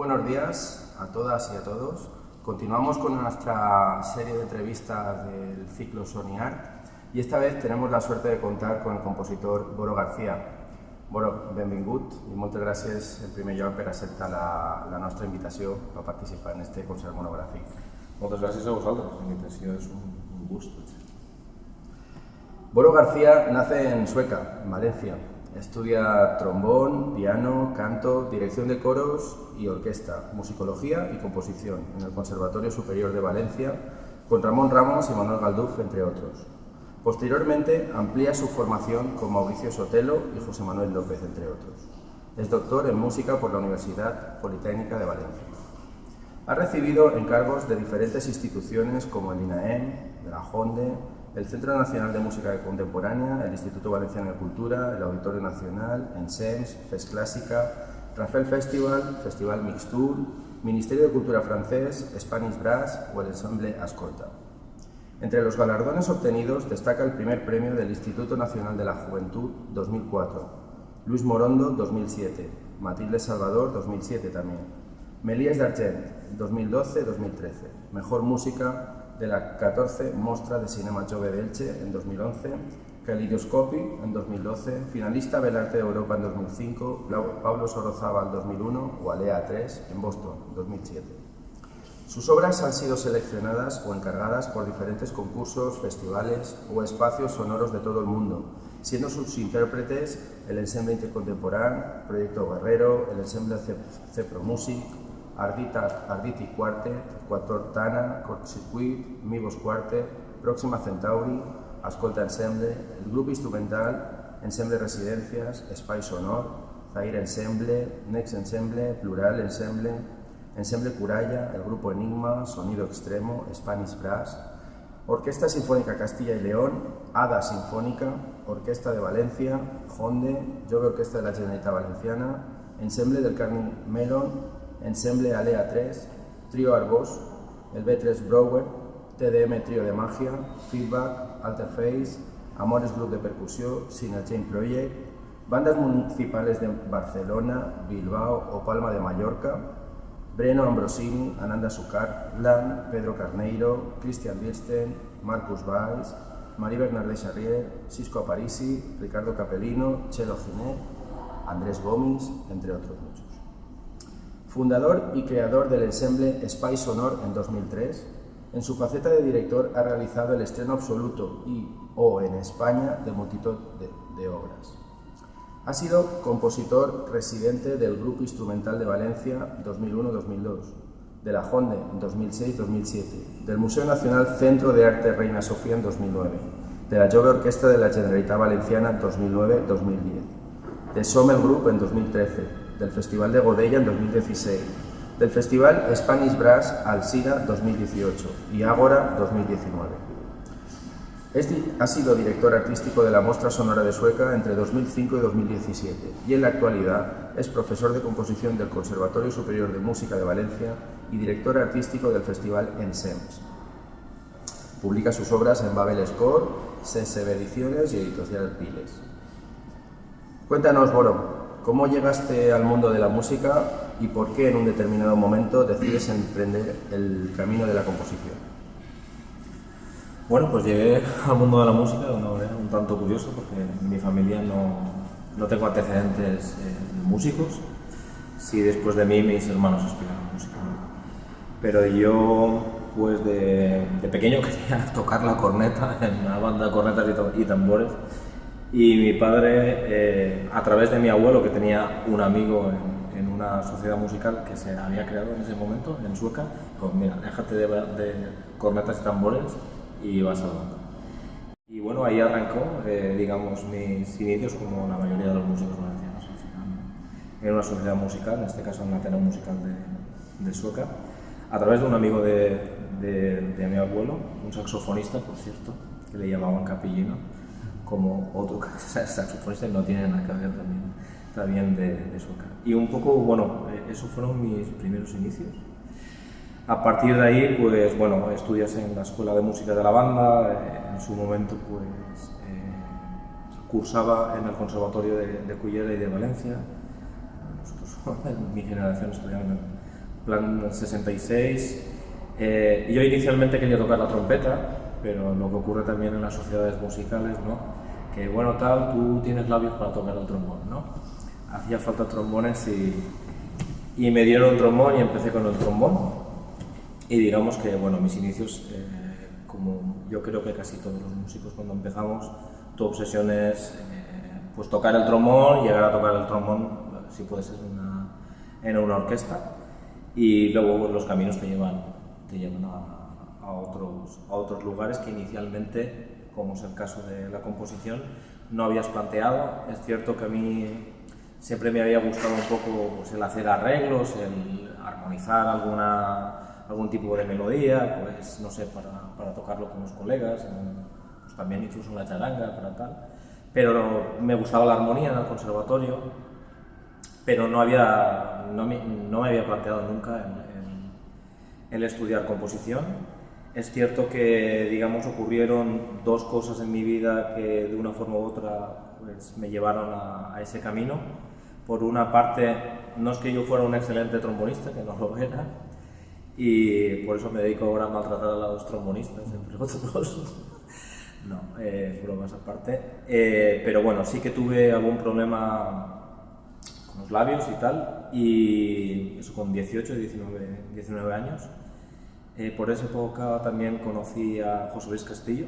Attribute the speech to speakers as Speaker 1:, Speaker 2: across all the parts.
Speaker 1: buenos días a todas y a todos. Continuamos con nuestra serie de entrevistas del ciclo Sony Art y esta vez tenemos la suerte de contar con el compositor Boro García. Boro, benvingut i moltes gràcies en primer lloc per acceptar la nostra invitació a participar en este concert monogràfic.
Speaker 2: Moltes gràcies a vosaltres, la invitació és un gust.
Speaker 1: Boro García nace en Sueca, en Valencia. Estudia trombón, piano, canto, dirección de coros y orquesta, musicología y composición en el Conservatorio Superior de Valencia con Ramón Ramos y Manuel Galduf, entre otros. Posteriormente amplía su formación con Mauricio Sotelo y José Manuel López, entre otros. Es doctor en música por la Universidad Politécnica de Valencia. Ha recibido encargos de diferentes instituciones como el INAEM, de la JONDE, el Centro Nacional de Música Contemporánea, el Instituto Valenciano de Cultura, el Auditorio Nacional, ENSEMS, FES Clásica, Rafael Festival, Festival Mixtur, Ministerio de Cultura francés, Spanish Brass o el Ensemble Ascolta. Entre los galardones obtenidos destaca el primer premio del Instituto Nacional de la Juventud 2004, Luis Morondo 2007, Matilde Salvador 2007 también, Melías d'Argent 2012-2013, Mejor Música de la 14 Mostra de Cinema Jove d'Elche en 2011, Kaleidoscopi en 2012, finalista Belarte de Europa en 2005, Pablo Sorozaba en 2001 o Alea 3 en Boston en 2007. Sus obras han sido seleccionadas o encargadas por diferentes concursos, festivales o espacios sonoros de todo el mundo, siendo sus intérpretes el Ensemble Intercontemporán, Proyecto Guerrero, el Ensemble Cepro Music, Arditi Quartet, Quattor Tana, Cort Circuit, Migos Quartet, Próxima Centauri, Ascolta Ensemble, el Grupo Instrumental, Ensemble Residencias, Espai Sonor, Zaire Ensemble, Next Ensemble, Plural Ensemble, Ensemble Curaya, el Grupo Enigma, Sonido Extremo, Spanish Brass, Orquesta Sinfónica Castilla y León, ADA Sinfónica, Orquesta de Valencia, JONDE, Jove Orquesta de la Generalitat Valenciana, Ensemble del Carnegie Mellon, Ensemble Alea 3, Trío Arbós, el B3 Brower, TDM Trío de Magia, Feedback, Alterface, Amores Group de Percusión, Synerchain Project, bandas municipales de Barcelona, Bilbao o Palma de Mallorca, Breno Ambrosini, Ananda Sukarlan, Pedro Carneiro, Christian Bilsten, Marcus Weiss, Marie Bernardé Charrier, Cisco Aparici, Ricardo Capellino, Chelo Ginet, Andrés Gomis, entre otros muchos. Fundador y creador del ensemble Espai Sonor en 2003, en su faceta de director ha realizado el estreno absoluto y/o en España de multitud de obras. Ha sido compositor residente del Grupo Instrumental de Valencia 2001-2002, de la JONDE en 2006-2007, del Museo Nacional Centro de Arte Reina Sofía en 2009, de la Jove Orquesta de la Generalitat Valenciana 2009-2010, de Sommel Group en 2013, del Festival de Godella en 2016, del Festival Spanish Brass Alzira 2018 y Ágora 2019. Ha sido director artístico de la Mostra Sonora de Sueca entre 2005 y 2017 y en la actualidad es profesor de composición del Conservatorio Superior de Música de Valencia y director artístico del Festival ENSEMS. Publica sus obras en Babel Score, CSB Ediciones y Editorial Piles. Cuéntanos, Boro, ¿cómo llegaste al mundo de la música y por qué en un determinado momento decides emprender el camino de la composición?
Speaker 2: Bueno, pues llegué al mundo de la música de una manera un tanto curiosa porque en mi familia no tengo antecedentes de músicos. Sí, después de mí mis hermanos estudiaron música, ¿no? Pero yo, pues de pequeño quería tocar la corneta en una banda de cornetas y tambores. Y mi padre, a través de mi abuelo, que tenía un amigo en una sociedad musical que se había creado en ese momento, en Sueca, dijo, mira, déjate de cornetas y tambores y vas a la banda. Y bueno, ahí arrancó, digamos, mis inicios como la mayoría de los músicos valencianos al final, ¿no? En una sociedad musical, en este caso en la Ateneo Musical de Sueca, a través de un amigo de mi abuelo, un saxofonista, por cierto, que le llamaban Capellino, como otro saxofonista, no tiene nada que ver también de Sueca. Y un poco, bueno, esos fueron mis primeros inicios. A partir de ahí, pues bueno, estudias en la Escuela de Música de la Banda, en su momento pues cursaba en el Conservatorio de Cullera y de Valencia. Nosotros, mi generación, estudiamos plan 66. Yo inicialmente quería tocar la trompeta, pero lo que ocurre también en las sociedades musicales, ¿no? Que bueno, tal, tú tienes labios para tocar el trombón, ¿no? Hacía falta trombones y me dieron un trombón y empecé con el trombón. Y digamos que, bueno, mis inicios, como yo creo que casi todos los músicos cuando empezamos, tu obsesión es pues tocar el trombón, llegar a tocar el trombón, si puede ser en una orquesta, y luego pues, los caminos te llevan a otros lugares que inicialmente, como es el caso de la composición, no habías planteado. Es cierto que a mí siempre me había gustado un poco pues, el hacer arreglos, el armonizar algún tipo de melodía, pues no sé, para tocarlo con los colegas, pues, también incluso en la charanga, para tal. Pero me gustaba la armonía en el conservatorio, pero no me había planteado nunca el estudiar composición. Es cierto que, digamos, ocurrieron dos cosas en mi vida que de una forma u otra pues, me llevaron a ese camino. Por una parte, no es que yo fuera un excelente trombonista, que no lo era, y por eso me dedico ahora a maltratar a los trombonistas, entre otros. No, bromas aparte. Pero bueno, sí que tuve algún problema con los labios y tal, y eso con 18, 19 años. Por esa época también conocí a José Luis Castillo.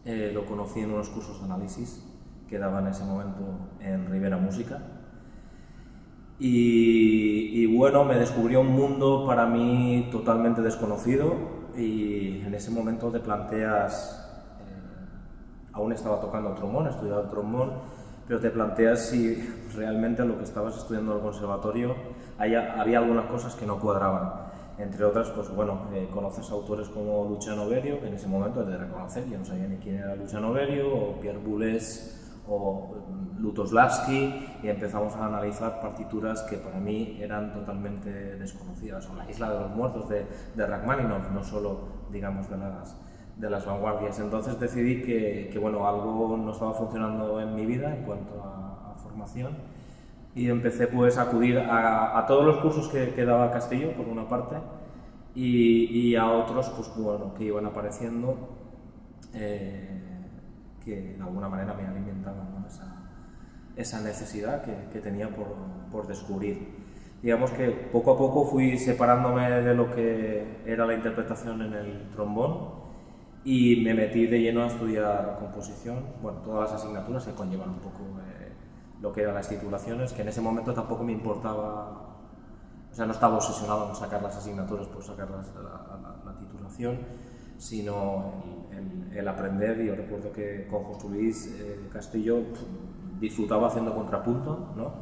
Speaker 2: Lo conocí en unos cursos de análisis que daba en ese momento en Rivera Música. Y bueno, me descubrió un mundo para mí totalmente desconocido y en ese momento te planteas, aún estaba tocando el trombón, estudiaba el trombón, pero te planteas si realmente lo que estabas estudiando en el conservatorio había algunas cosas que no cuadraban. Entre otras, pues bueno, conoces autores como Luciano Berio, que en ese momento es de reconocer, yo no sabía ni quién era Luciano Berio, o Pierre Boulez, o Lutosławski, y empezamos a analizar partituras que para mí eran totalmente desconocidas, o La Isla de los Muertos de Rachmaninoff, no solo, digamos, de las vanguardias. Entonces decidí que bueno, algo no estaba funcionando en mi vida en cuanto a formación, y empecé pues a acudir a todos los cursos que daba Castillo, por una parte, y a otros pues, bueno, que iban apareciendo, que de alguna manera me alimentaban, ¿no? esa necesidad que tenía por descubrir. Digamos que poco a poco fui separándome de lo que era la interpretación en el trombón y me metí de lleno a estudiar composición, bueno, todas las asignaturas que conllevan un poco lo que eran las titulaciones, que en ese momento tampoco me importaba, o sea, no estaba obsesionado en sacar las asignaturas por sacar la titulación, sino el aprender. Y yo recuerdo que con José Luis Castillo disfrutaba haciendo contrapunto, ¿no?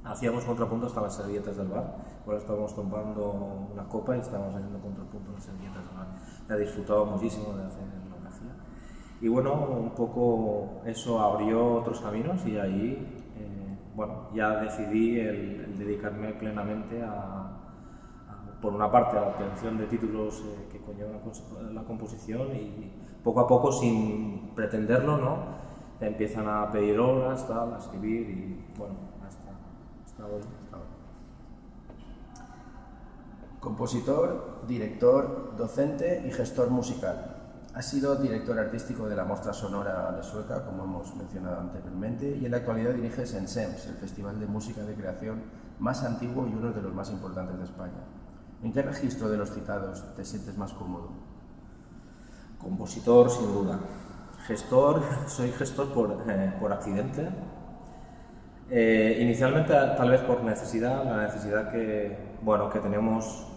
Speaker 2: Hacíamos contrapunto hasta las servilletas del bar, ahora estábamos tomando una copa y estábamos haciendo contrapunto en las servilletas del bar. Ya disfrutaba muchísimo de hacer lo que hacía. Y bueno, un poco eso abrió otros caminos y ahí bueno, ya decidí el dedicarme plenamente por una parte, a la obtención de títulos que conllevan la composición, y poco a poco, sin pretenderlo, ¿no? Te empiezan a pedir obras, tal, a escribir y bueno, hasta hoy.
Speaker 1: Compositor, director, docente y gestor musical. Ha sido director artístico de la Mostra Sonora de Sueca, como hemos mencionado anteriormente, y en la actualidad diriges Ensems, el festival de música de creación más antiguo y uno de los más importantes de España. ¿En qué registro de los citados te sientes más cómodo?
Speaker 2: Compositor, sin duda. Gestor, soy gestor por accidente. Inicialmente, tal vez por necesidad, la necesidad que tenemos.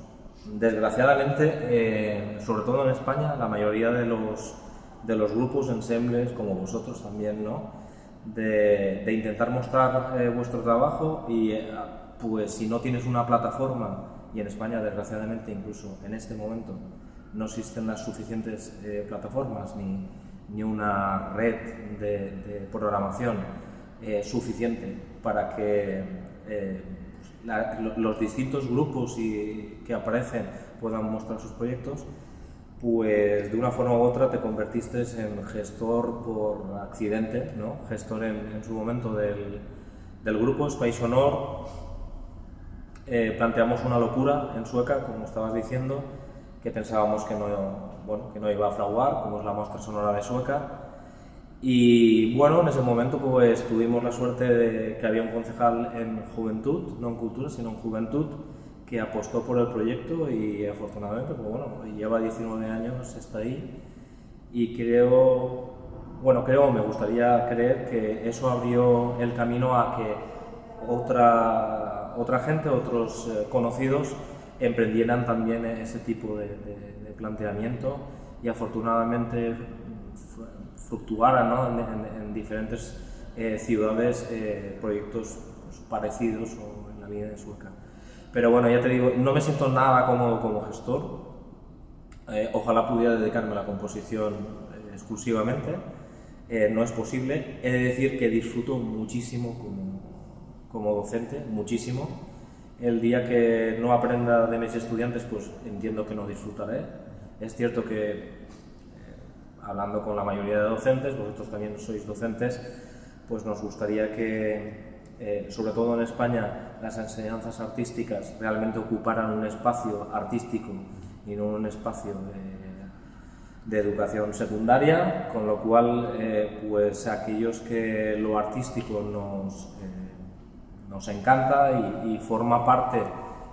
Speaker 2: Desgraciadamente, sobre todo en España, la mayoría de los grupos, ensembles, como vosotros también, ¿no? de intentar mostrar vuestro trabajo y pues si no tienes una plataforma, y en España desgraciadamente incluso en este momento no existen las suficientes plataformas ni una red de programación suficiente para que los distintos grupos que aparecen puedan mostrar sus proyectos, pues de una forma u otra te convertiste en gestor por accidente, ¿no? Gestor en su momento del grupo Space Honor, planteamos una locura en Sueca, como estabas diciendo, que pensábamos que no iba a fraguar, como es la muestra sonora de Sueca. Y bueno, en ese momento pues tuvimos la suerte de que había un concejal en Juventud, no en Cultura, sino en Juventud, que apostó por el proyecto y afortunadamente, pues bueno, lleva 19 años, está ahí y me gustaría creer que eso abrió el camino a que otra gente, otros conocidos, emprendieran también ese tipo de planteamiento y afortunadamente fluctuaran, ¿no? en diferentes ciudades proyectos pues, parecidos o en la línea de Sueca. Pero bueno, ya te digo, no me siento nada cómodo como gestor. Ojalá pudiera dedicarme a la composición exclusivamente. No es posible. He de decir que disfruto muchísimo como docente, muchísimo. El día que no aprenda de mis estudiantes, pues entiendo que no disfrutaré. Es cierto que hablando con la mayoría de docentes, vosotros también sois docentes, pues nos gustaría que, sobre todo en España, las enseñanzas artísticas realmente ocuparan un espacio artístico y no un espacio de educación secundaria, con lo cual, pues aquellos que lo artístico nos encanta y forma parte,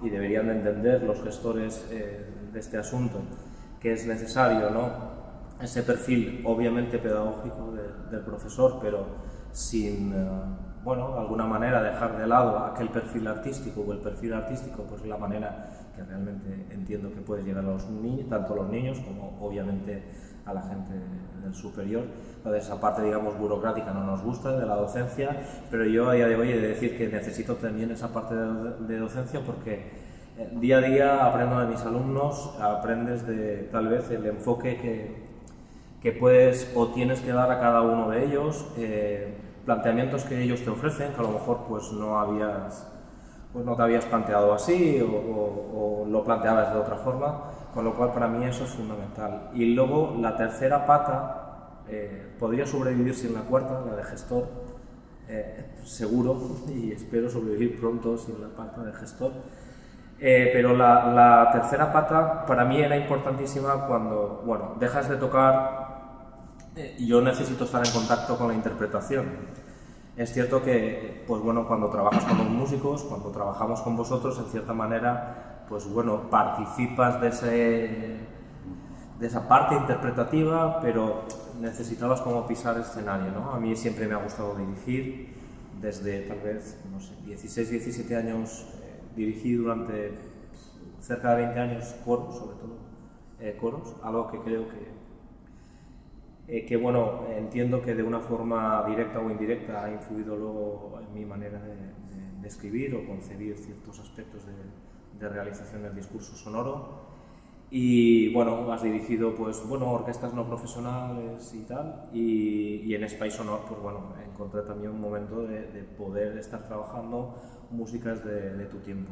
Speaker 2: y deberían de entender los gestores de este asunto, que es necesario, ¿no? Ese perfil obviamente pedagógico del profesor, pero sin, de alguna manera dejar de lado aquel perfil artístico, o el perfil artístico pues la manera que realmente entiendo que puede llegar a los niños, tanto a los niños como obviamente a la gente del superior. Entonces, esa parte, digamos, burocrática no nos gusta de la docencia, pero yo a día de hoy he de decir que necesito también esa parte de docencia porque día a día aprendo de mis alumnos, aprendes de tal vez el enfoque que puedes o tienes que dar a cada uno de ellos, planteamientos que ellos te ofrecen, que a lo mejor pues no te habías planteado así o lo planteabas de otra forma, con lo cual para mí eso es fundamental. Y luego la tercera pata, podría sobrevivir sin la cuarta, la de gestor, seguro, y espero sobrevivir pronto sin la pata de gestor. Pero la tercera pata para mí era importantísima cuando, dejas de tocar, yo necesito estar en contacto con la interpretación. Es cierto que, cuando trabajas con los músicos, cuando trabajamos con vosotros, en cierta manera, participas de esa parte interpretativa, pero necesitabas como pisar escenario, ¿no? A mí siempre me ha gustado dirigir, desde tal vez, 16, 17 años dirigí durante cerca de 20 años coros, sobre todo coros, algo que creo que entiendo que de una forma directa o indirecta ha influido luego en mi manera de escribir o concebir ciertos aspectos de realización del discurso sonoro. Y has dirigido orquestas no profesionales y tal, y en Espai Sonor encontré también un momento de poder estar trabajando músicas de tu tiempo.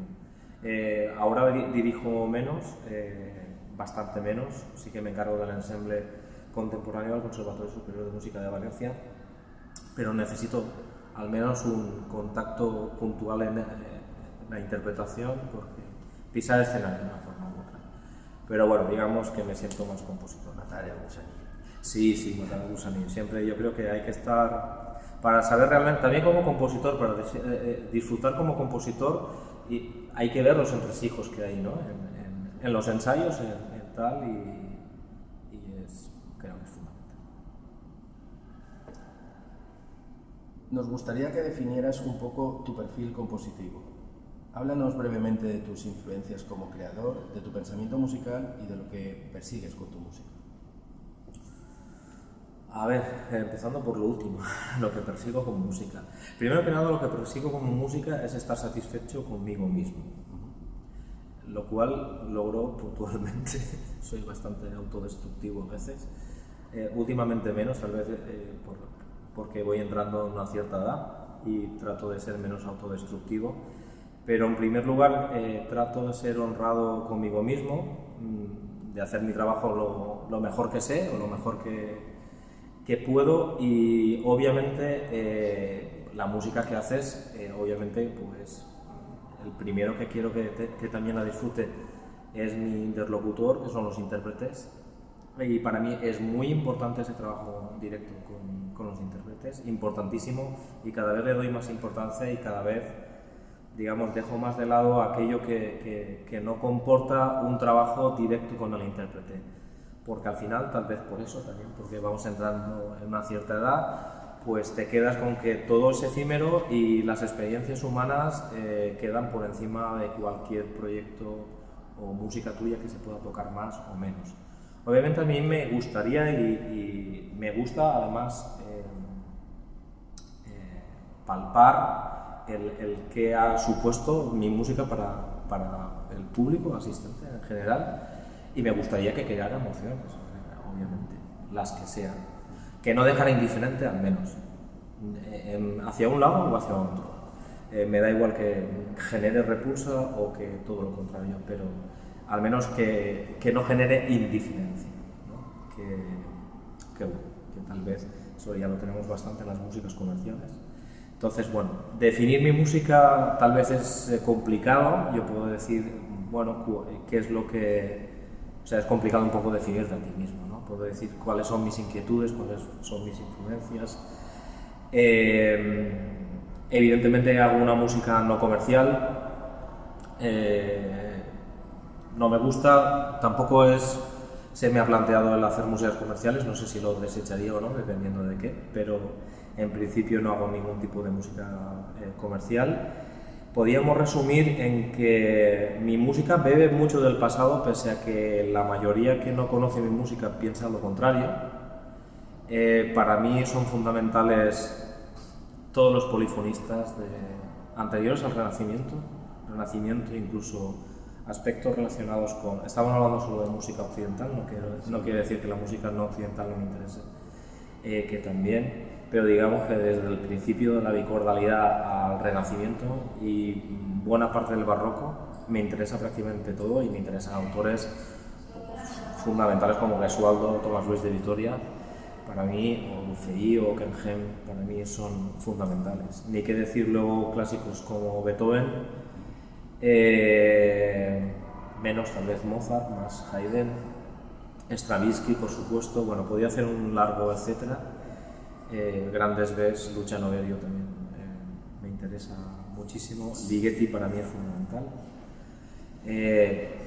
Speaker 2: Ahora dirijo menos, bastante menos, sí que me encargo del ensemble contemporáneo del Conservatorio Superior de Música de Valencia, pero necesito al menos un contacto puntual en la interpretación, porque pisar escenario de una forma u otra. Pero digamos que me siento más compositor.
Speaker 1: Matar el gusanillo.
Speaker 2: Sí, matar el gusanillo. Siempre yo creo que hay que estar, para saber realmente, también como compositor, para disfrutar como compositor, y hay que ver los entresijos que hay, ¿no? en los ensayos, en tal, y creo que es fundamental.
Speaker 1: Nos gustaría que definieras un poco tu perfil compositivo. Háblanos brevemente de tus influencias como creador, de tu pensamiento musical y de lo que persigues con tu música.
Speaker 2: A ver, empezando por lo último, lo que persigo con música. Primero que nada, lo que persigo con música es estar satisfecho conmigo mismo, lo cual logro puntualmente. Soy bastante autodestructivo a veces, últimamente menos, tal vez porque voy entrando en una cierta edad y trato de ser menos autodestructivo, pero en primer lugar trato de ser honrado conmigo mismo, de hacer mi trabajo lo mejor que sé o lo mejor que puedo, y obviamente la música que haces obviamente pues el primero que quiero que también la disfrute es mi interlocutor, que son los intérpretes, y para mí es muy importante ese trabajo directo con los intérpretes, importantísimo, y cada vez le doy más importancia y cada vez, digamos, dejo más de lado aquello que no comporta un trabajo directo con el intérprete, porque al final, tal vez por eso también, porque vamos entrando en una cierta edad, pues te quedas con que todo es efímero y las experiencias humanas quedan por encima de cualquier proyecto o música tuya que se pueda tocar más o menos. Obviamente a mí me gustaría y me gusta además palpar el que ha supuesto mi música para el público asistente en general, y me gustaría que creara emociones, obviamente, las que sean, que no dejara indiferente al menos, hacia un lado o hacia otro. Me da igual que genere repulsa o que todo lo contrario, pero al menos que no genere indiferencia, ¿no? Que tal vez eso ya lo tenemos bastante en las músicas comerciales. Entonces, bueno, definir mi música tal vez es complicado. Yo puedo decir, bueno, qué es lo que... O sea, es complicado un poco definirte a ti mismo, ¿no? Puedo decir cuáles son mis inquietudes, cuáles son mis influencias. Evidentemente hago una música no comercial. No me gusta, tampoco se me ha planteado el hacer músicas comerciales, no sé si lo desecharía o no, dependiendo de qué, pero en principio no hago ningún tipo de música comercial. Podríamos resumir en que mi música bebe mucho del pasado, pese a que la mayoría que no conoce mi música piensa lo contrario. Para mí son fundamentales todos los polifonistas anteriores al Renacimiento, incluso aspectos relacionados con... Estamos hablando solo de música occidental, no quiere decir que la música no occidental no me interese, que también, pero digamos que desde el principio de la bicordalidad al Renacimiento y buena parte del Barroco me interesa prácticamente todo, y me interesan autores fundamentales como Gesualdo, Tomás Luis de Vitoria, para mí, o Lucey o Kenhem, para mí son fundamentales. Ni qué decir luego clásicos como Beethoven, menos tal vez Mozart, más Haydn, Stravinsky, por supuesto. Bueno, podía hacer un largo etcétera. Grandes Bess, Luciano Berio también me interesa muchísimo. Ligeti para mí es fundamental.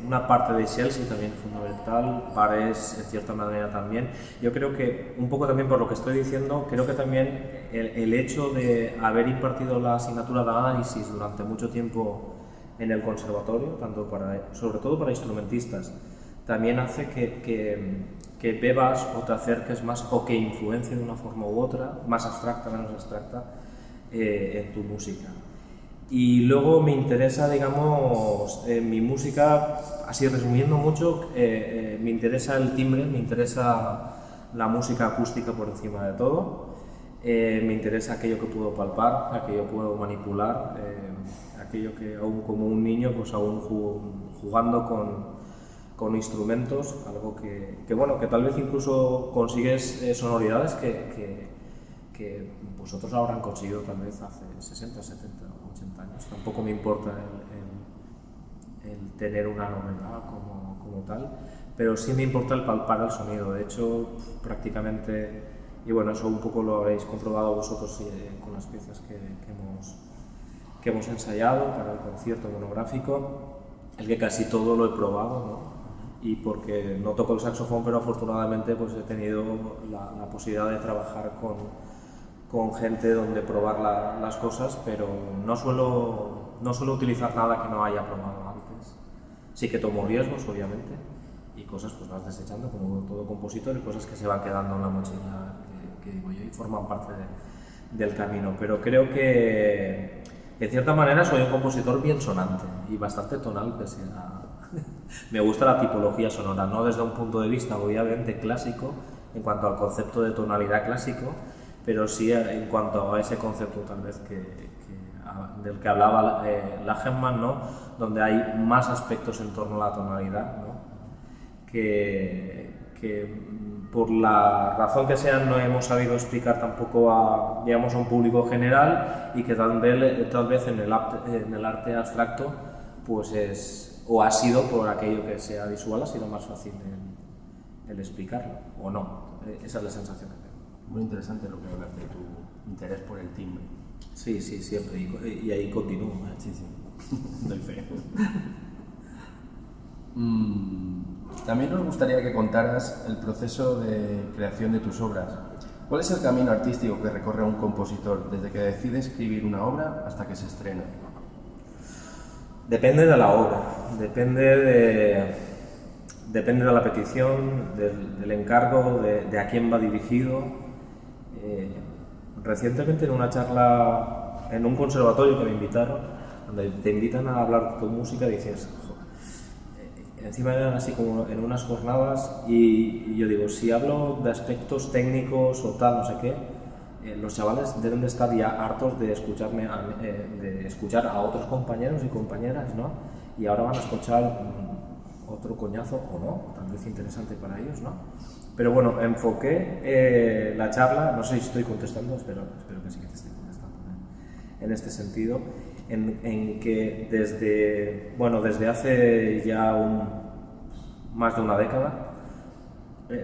Speaker 2: Una parte de Chelsea también es fundamental, Pares en cierta manera también. Yo creo que, un poco también por lo que estoy diciendo, creo que también el hecho de haber impartido la asignatura de análisis durante mucho tiempo en el conservatorio, sobre todo para instrumentistas, también hace que bebas o te acerques más, o que influencie de una forma u otra, más abstracta, menos abstracta, en tu música. Y luego me interesa, digamos, mi música, así resumiendo mucho, me interesa el timbre, me interesa la música acústica por encima de todo, me interesa aquello que puedo palpar, aquello que puedo manipular, aquello que aún como un niño, pues aún jugando con instrumentos, algo que bueno, que tal vez incluso consigues sonoridades que vosotros habrán conseguido tal vez hace 60, 70, 80 años. Tampoco me importa el tener una novedad como tal, pero sí me importa el palpar el sonido. De hecho, prácticamente, y bueno, eso un poco lo habréis comprobado vosotros con las piezas que hemos ensayado para el concierto monográfico, el que casi todo lo he probado, ¿no? Y porque no toco el saxofón, pero afortunadamente pues he tenido la posibilidad de trabajar con gente donde probar las cosas, pero no suelo utilizar nada que no haya probado antes. Sí que tomo riesgos, obviamente, y cosas pues vas desechando como todo compositor, y cosas que se van quedando en la mochila, que digo yo, y forman parte del camino. Pero creo que en cierta manera soy un compositor bien sonante y bastante tonal, pese a... Me gusta la tipología sonora, no desde un punto de vista obviamente clásico, en cuanto al concepto de tonalidad clásico, pero sí en cuanto a ese concepto tal vez del que hablaba Lachenmann, ¿no? Donde hay más aspectos en torno a la tonalidad, ¿no? que por la razón que sea no hemos sabido explicar tampoco a un público general, y que tal vez en el arte abstracto pues ha sido por aquello que sea visual, ha sido más fácil el explicarlo, o no. Esa es la sensación que tengo.
Speaker 1: Muy interesante lo que hablas de tu interés por el timbre.
Speaker 2: Sí, siempre, y ahí continúo.
Speaker 1: Sí. Doy fe. También nos gustaría que contaras el proceso de creación de tus obras. ¿Cuál es el camino artístico que recorre un compositor desde que decide escribir una obra hasta que se estrena?
Speaker 2: Depende de la obra, depende de la petición, del encargo, de a quién va dirigido. Recientemente en una charla en un conservatorio que me invitaron, donde te invitan a hablar de tu música, dices, encima eran así como en unas jornadas, y yo digo, si hablo de aspectos técnicos o tal, no sé qué, los chavales deben de estar ya hartos de escuchar a otros compañeros y compañeras, ¿no? Y ahora van a escuchar otro coñazo, o no, tal vez interesante para ellos, ¿no? Pero bueno, enfoqué la charla, no sé si estoy contestando, espero que sí que te esté contestando, ¿eh? En este sentido, en que desde hace ya más de una década,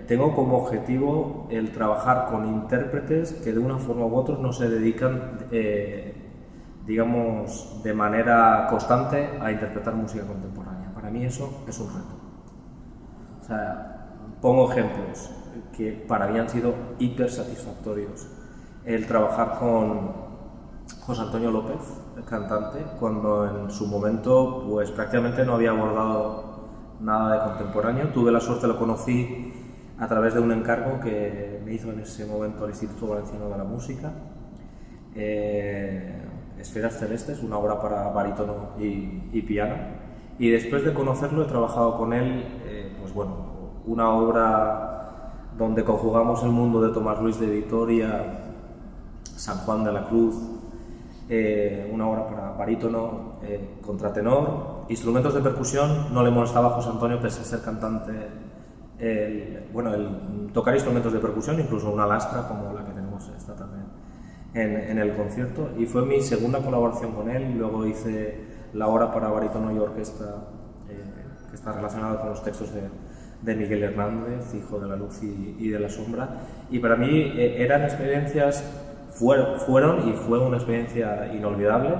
Speaker 2: tengo como objetivo el trabajar con intérpretes que de una forma u otra no se dedican, digamos, de manera constante a interpretar música contemporánea. Para mí eso es un reto. O sea, pongo ejemplos que para mí han sido hiper satisfactorios. El trabajar con José Antonio López, el cantante, cuando en su momento pues prácticamente no había abordado nada de contemporáneo. Tuve la suerte, lo conocí a través de un encargo que me hizo en ese momento el Instituto Valenciano de la Música, Esferas Celestes, una obra para barítono y piano, y después de conocerlo he trabajado con él, pues bueno, una obra donde conjugamos el mundo de Tomás Luis de Vitoria, San Juan de la Cruz, una obra para barítono, contratenor, instrumentos de percusión. No le molestaba a José Antonio, pese a ser cantante, el tocar instrumentos de percusión, incluso una lastra como la que tenemos esta también en el concierto, y fue mi segunda colaboración con él. Luego hice la obra para barítono y orquesta, que está relacionada con los textos de Miguel Hernández, Hijo de la Luz y de la Sombra, y para mí eran experiencias, fue una experiencia inolvidable,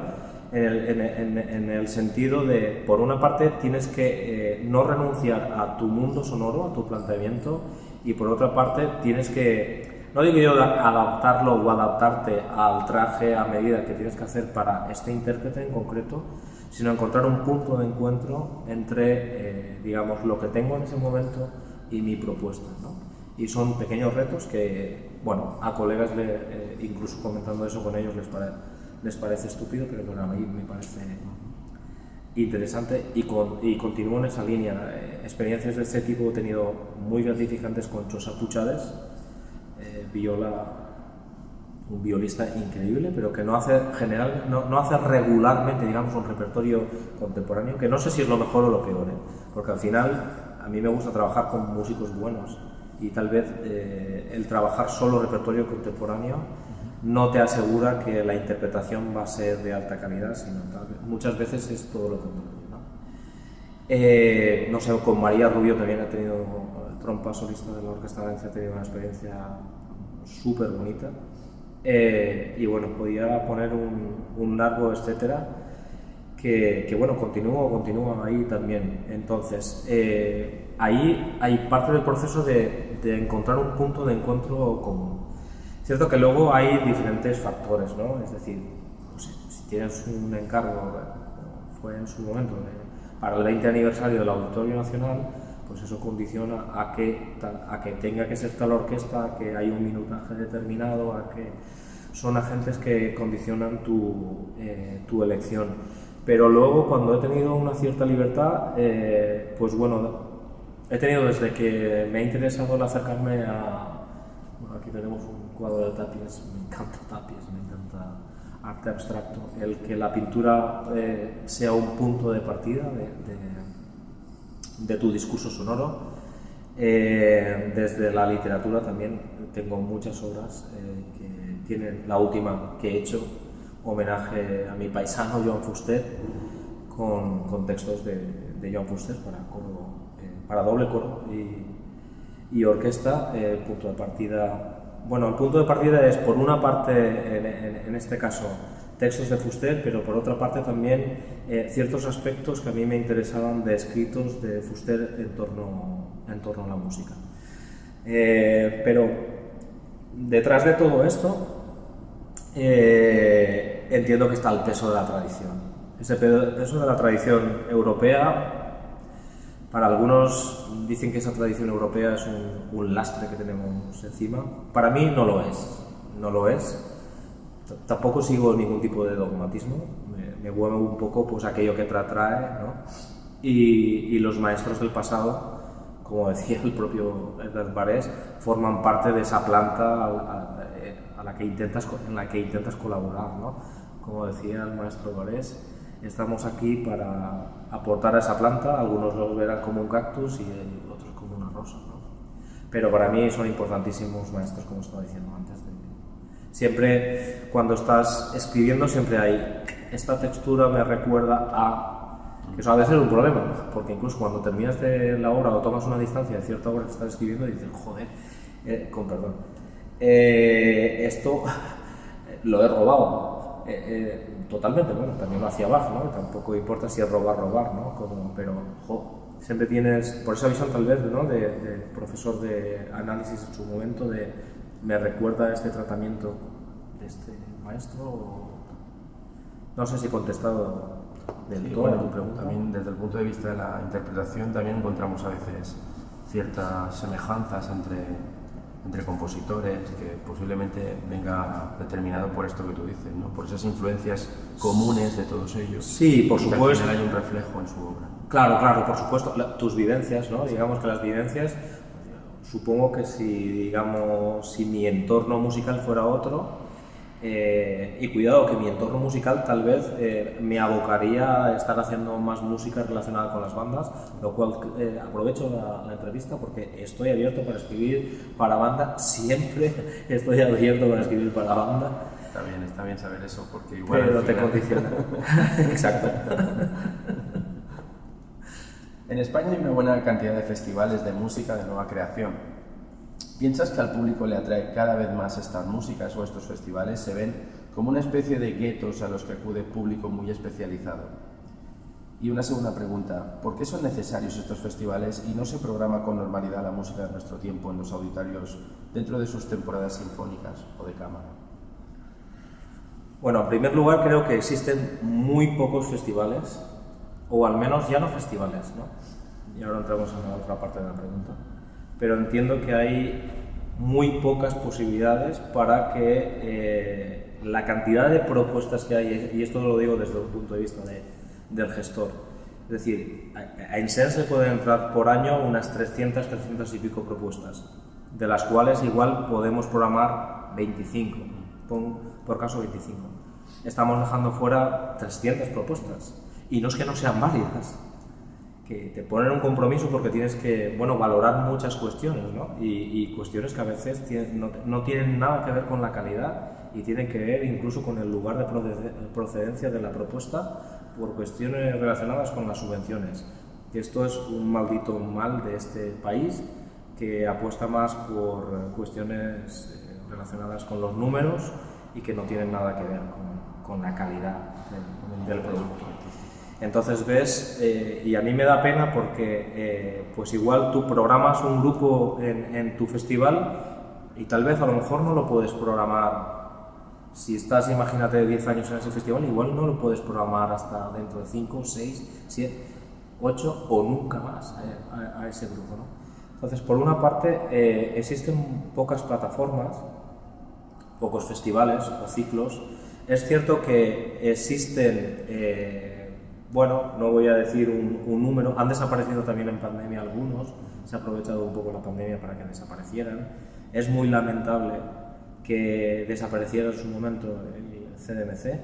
Speaker 2: en el sentido de, por una parte, tienes que no renunciar a tu mundo sonoro, a tu planteamiento, y por otra parte tienes que, no digo yo adaptarlo o adaptarte al traje a medida que tienes que hacer para este intérprete en concreto, sino encontrar un punto de encuentro entre, digamos, lo que tengo en ese momento y mi propuesta, ¿no? Y son pequeños retos que, bueno, a colegas, incluso comentando eso con ellos, les parece estúpido, pero bueno, a mí me parece interesante, y continúo en esa línea. Experiencias de este tipo he tenido muy gratificantes con Chosa Puchades, un violista increíble, pero que no hace regularmente, digamos, un repertorio contemporáneo, que no sé si es lo mejor o lo peor, porque al final a mí me gusta trabajar con músicos buenos, y tal vez el trabajar solo repertorio contemporáneo no te asegura que la interpretación va a ser de alta calidad, sino muchas veces es todo lo contrario, ¿no? No sé, con María Rubio también he tenido, trompa solista de la Orquesta de Valencia, he tenido una experiencia súper bonita, y bueno, podía poner un largo etcétera que bueno, continúa ahí también. Entonces, ahí hay parte del proceso de encontrar un punto de encuentro común. Cierto que luego hay diferentes factores, ¿no? Es decir, pues, si tienes un encargo, fue en su momento, para el 20 aniversario del Auditorio Nacional, pues eso condiciona a que tenga que ser tal orquesta, a que hay un minutaje determinado, a que son agentes que condicionan tu elección. Pero luego, cuando he tenido una cierta libertad, pues bueno, he tenido, desde que me ha interesado el acercarme bueno, aquí tenemos un cuadro de Tapies, me encanta Tapies, me encanta arte abstracto, el que la pintura sea un punto de partida de tu discurso sonoro, Desde la literatura también tengo muchas obras que tienen, la última que he hecho, homenaje a mi paisano Joan Fuster, con textos de Joan Fuster para doble coro y orquesta. Punto de partida. Bueno, el punto de partida es, por una parte, en este caso, textos de Fuster, pero por otra parte también ciertos aspectos que a mí me interesaban de escritos de Fuster en torno a la música. Pero detrás de todo esto entiendo que está el peso de la tradición. Ese peso de la tradición europea. Para algunos dicen que esa tradición europea es un lastre que tenemos encima. Para mí no lo es. Tampoco sigo ningún tipo de dogmatismo. Me mueve un poco pues aquello que te atrae, ¿no? Y los maestros del pasado, como decía el propio Edgar Varèse, forman parte de esa planta en la que intentas colaborar, ¿no? Como decía el maestro Varèse, estamos aquí para aportar a esa planta. Algunos lo verán como un cactus y otros como una rosa, ¿no? Pero para mí son importantísimos maestros, como estaba diciendo antes. Siempre, cuando estás escribiendo, siempre hay esta textura me recuerda a... que eso a veces es un problema, porque incluso cuando terminas de la obra o tomas una distancia de cierta obra que estás escribiendo, dices, joder, con perdón, esto lo he robado. Totalmente, bueno, también lo hacía Bach, ¿no? Tampoco importa si es robar, ¿no? Pero siempre tienes, por esa visión tal vez, ¿no? de profesor de análisis en su momento, me recuerda este tratamiento de este maestro. No sé si he contestado del todo a tu pregunta.
Speaker 1: También desde el punto de vista de la interpretación también encontramos a veces ciertas semejanzas entre compositores, que posiblemente venga determinado por esto que tú dices, ¿no? Por esas influencias comunes de todos ellos.
Speaker 2: Sí, por supuesto.
Speaker 1: Al final hay un reflejo en su obra.
Speaker 2: Claro, por supuesto. Tus vivencias, ¿no? Digamos que las vivencias, supongo que si mi entorno musical fuera otro, y cuidado que mi entorno musical tal vez me abocaría a estar haciendo más música relacionada con las bandas, lo cual aprovecho la entrevista porque estoy abierto para escribir para banda, siempre estoy abierto para escribir para banda.
Speaker 1: Está bien saber eso porque igual...
Speaker 2: Pero no te condiciona. Exacto.
Speaker 1: En España hay una buena cantidad de festivales de música de nueva creación. ¿Piensas que al público le atrae cada vez más estas músicas o estos festivales se ven como una especie de guetos a los que acude público muy especializado? Y una segunda pregunta, ¿por qué son necesarios estos festivales y no se programa con normalidad la música de nuestro tiempo en los auditorios dentro de sus temporadas sinfónicas o de cámara?
Speaker 2: Bueno, en primer lugar creo que existen muy pocos festivales, o al menos ya no festivales, ¿no? Y ahora entramos en la otra parte de la pregunta. Pero entiendo que hay muy pocas posibilidades para que la cantidad de propuestas que hay, y esto lo digo desde el punto de vista del gestor, es decir, en SER se pueden entrar por año unas 300 y pico propuestas, de las cuales igual podemos programar 25, por caso 25. Estamos dejando fuera 300 propuestas, y no es que no sean válidas, que te ponen un compromiso porque tienes que, valorar muchas cuestiones, ¿no? Y cuestiones que a veces no tienen nada que ver con la calidad y tienen que ver incluso con el lugar de procedencia de la propuesta por cuestiones relacionadas con las subvenciones. Que esto es un maldito mal de este país que apuesta más por cuestiones relacionadas con los números y que no tienen nada que ver con la calidad del producto. Entonces ves, y a mí me da pena porque pues igual tú programas un grupo en tu festival y tal vez a lo mejor no lo puedes programar. Si estás, imagínate, 10 años en ese festival, igual no lo puedes programar hasta dentro de 5, 6, 7, 8 o nunca más a ese grupo, ¿no? Entonces, por una parte, existen pocas plataformas, pocos festivales o ciclos. Es cierto que existen... no voy a decir un número, han desaparecido también en pandemia algunos, se ha aprovechado un poco la pandemia para que desaparecieran. Es muy lamentable que desapareciera en su momento el CDMC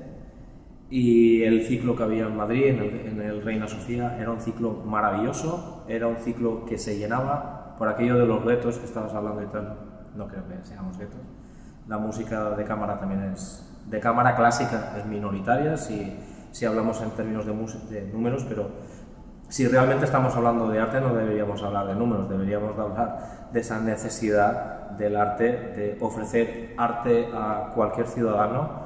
Speaker 2: y el ciclo que había en Madrid, en el Reina Sofía, era un ciclo maravilloso, era un ciclo que se llenaba por aquello de los guetos que estabas hablando y tal, no creo que seamos guetos. La música de cámara también de cámara clásica es minoritaria, si hablamos en términos de números, pero si realmente estamos hablando de arte no deberíamos hablar de números, deberíamos de hablar de esa necesidad del arte, de ofrecer arte a cualquier ciudadano.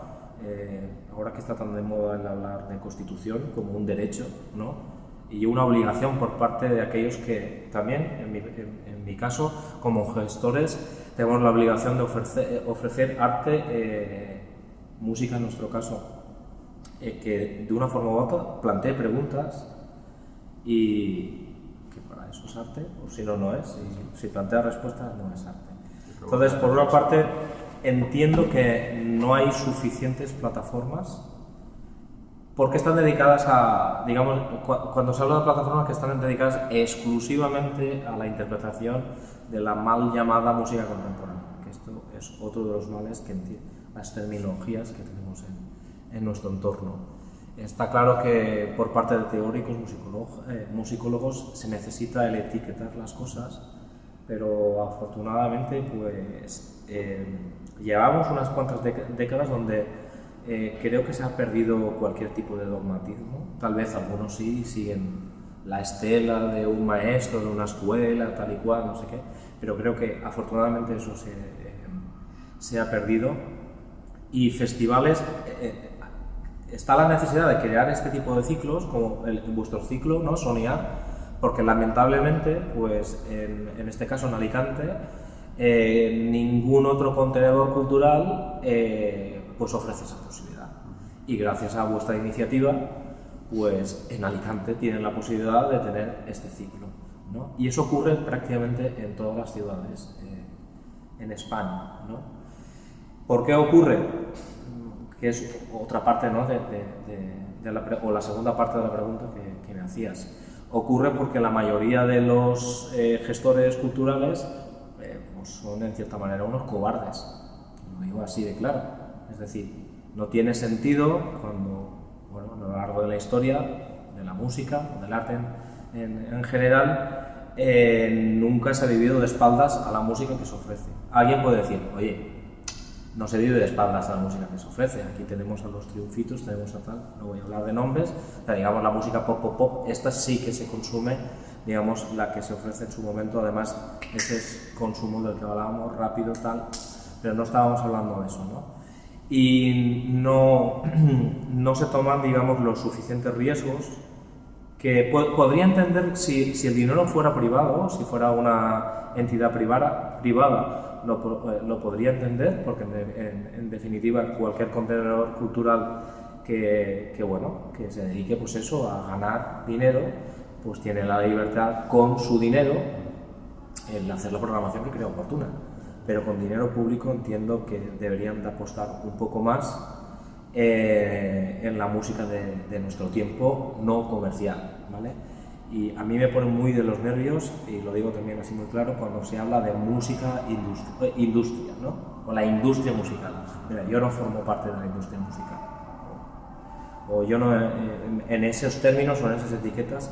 Speaker 2: Ahora que está tan de moda el hablar de constitución como un derecho, ¿no? Y una obligación por parte de aquellos que también, en mi caso, como gestores, tenemos la obligación de ofrecer arte, música en nuestro caso, que de una forma u otra plantee preguntas y que para eso es arte, o si no, no es. Si plantea respuestas, no es arte. Entonces, por una parte, entiendo que no hay suficientes plataformas porque están dedicadas a, digamos, cuando se habla de plataformas que están dedicadas exclusivamente a la interpretación de la mal llamada música contemporánea, que esto es otro de los males que las terminologías que tenemos en nuestro entorno. Está claro que por parte de teóricos, musicólogos, se necesita el etiquetar las cosas, pero afortunadamente pues, llevamos unas cuantas décadas donde creo que se ha perdido cualquier tipo de dogmatismo. Tal vez algunos sí siguen la estela de un maestro, de una escuela, tal y cual, no sé qué, pero creo que afortunadamente eso se ha perdido. Y festivales, está la necesidad de crear este tipo de ciclos, como vuestro ciclo, ¿no? Sonia, porque lamentablemente, pues en este caso en Alicante, ningún otro contenedor cultural pues ofrece esa posibilidad. Y gracias a vuestra iniciativa, pues en Alicante tienen la posibilidad de tener este ciclo, ¿no? Y eso ocurre prácticamente en todas las ciudades en España, ¿no? ¿Por qué ocurre? Que es otra parte, ¿no? o la segunda parte de la pregunta que me hacías. Ocurre porque la mayoría de los gestores culturales pues son en cierta manera unos cobardes, lo digo así de claro. Es decir, no tiene sentido cuando, bueno, a lo largo de la historia, de la música, del arte en general, nunca se ha vivido de espaldas a la música que se ofrece. Alguien puede decir, oye, no se vive de espaldas a la música que se ofrece. Aquí tenemos a los Triunfitos, tenemos a tal, no voy a hablar de nombres, pero digamos la música pop, esta sí que se consume, digamos la que se ofrece en su momento, además ese consumo del que hablábamos, rápido, tal, pero no estábamos hablando de eso, ¿no? Y no se toman, digamos, los suficientes riesgos que podría entender si el dinero fuera privado, si fuera una entidad privada lo podría entender, porque en definitiva cualquier contenedor cultural que se dedique pues eso, a ganar dinero, pues tiene la libertad con su dinero en hacer la programación que crea oportuna. Pero con dinero público entiendo que deberían de apostar un poco más en la música de nuestro tiempo no comercial, ¿vale? Y a mí me pone muy de los nervios, y lo digo también así muy claro, cuando se habla de música industria, ¿no? O la industria musical. Mira, yo no formo parte de la industria musical. O yo no, en esos términos o en esas etiquetas,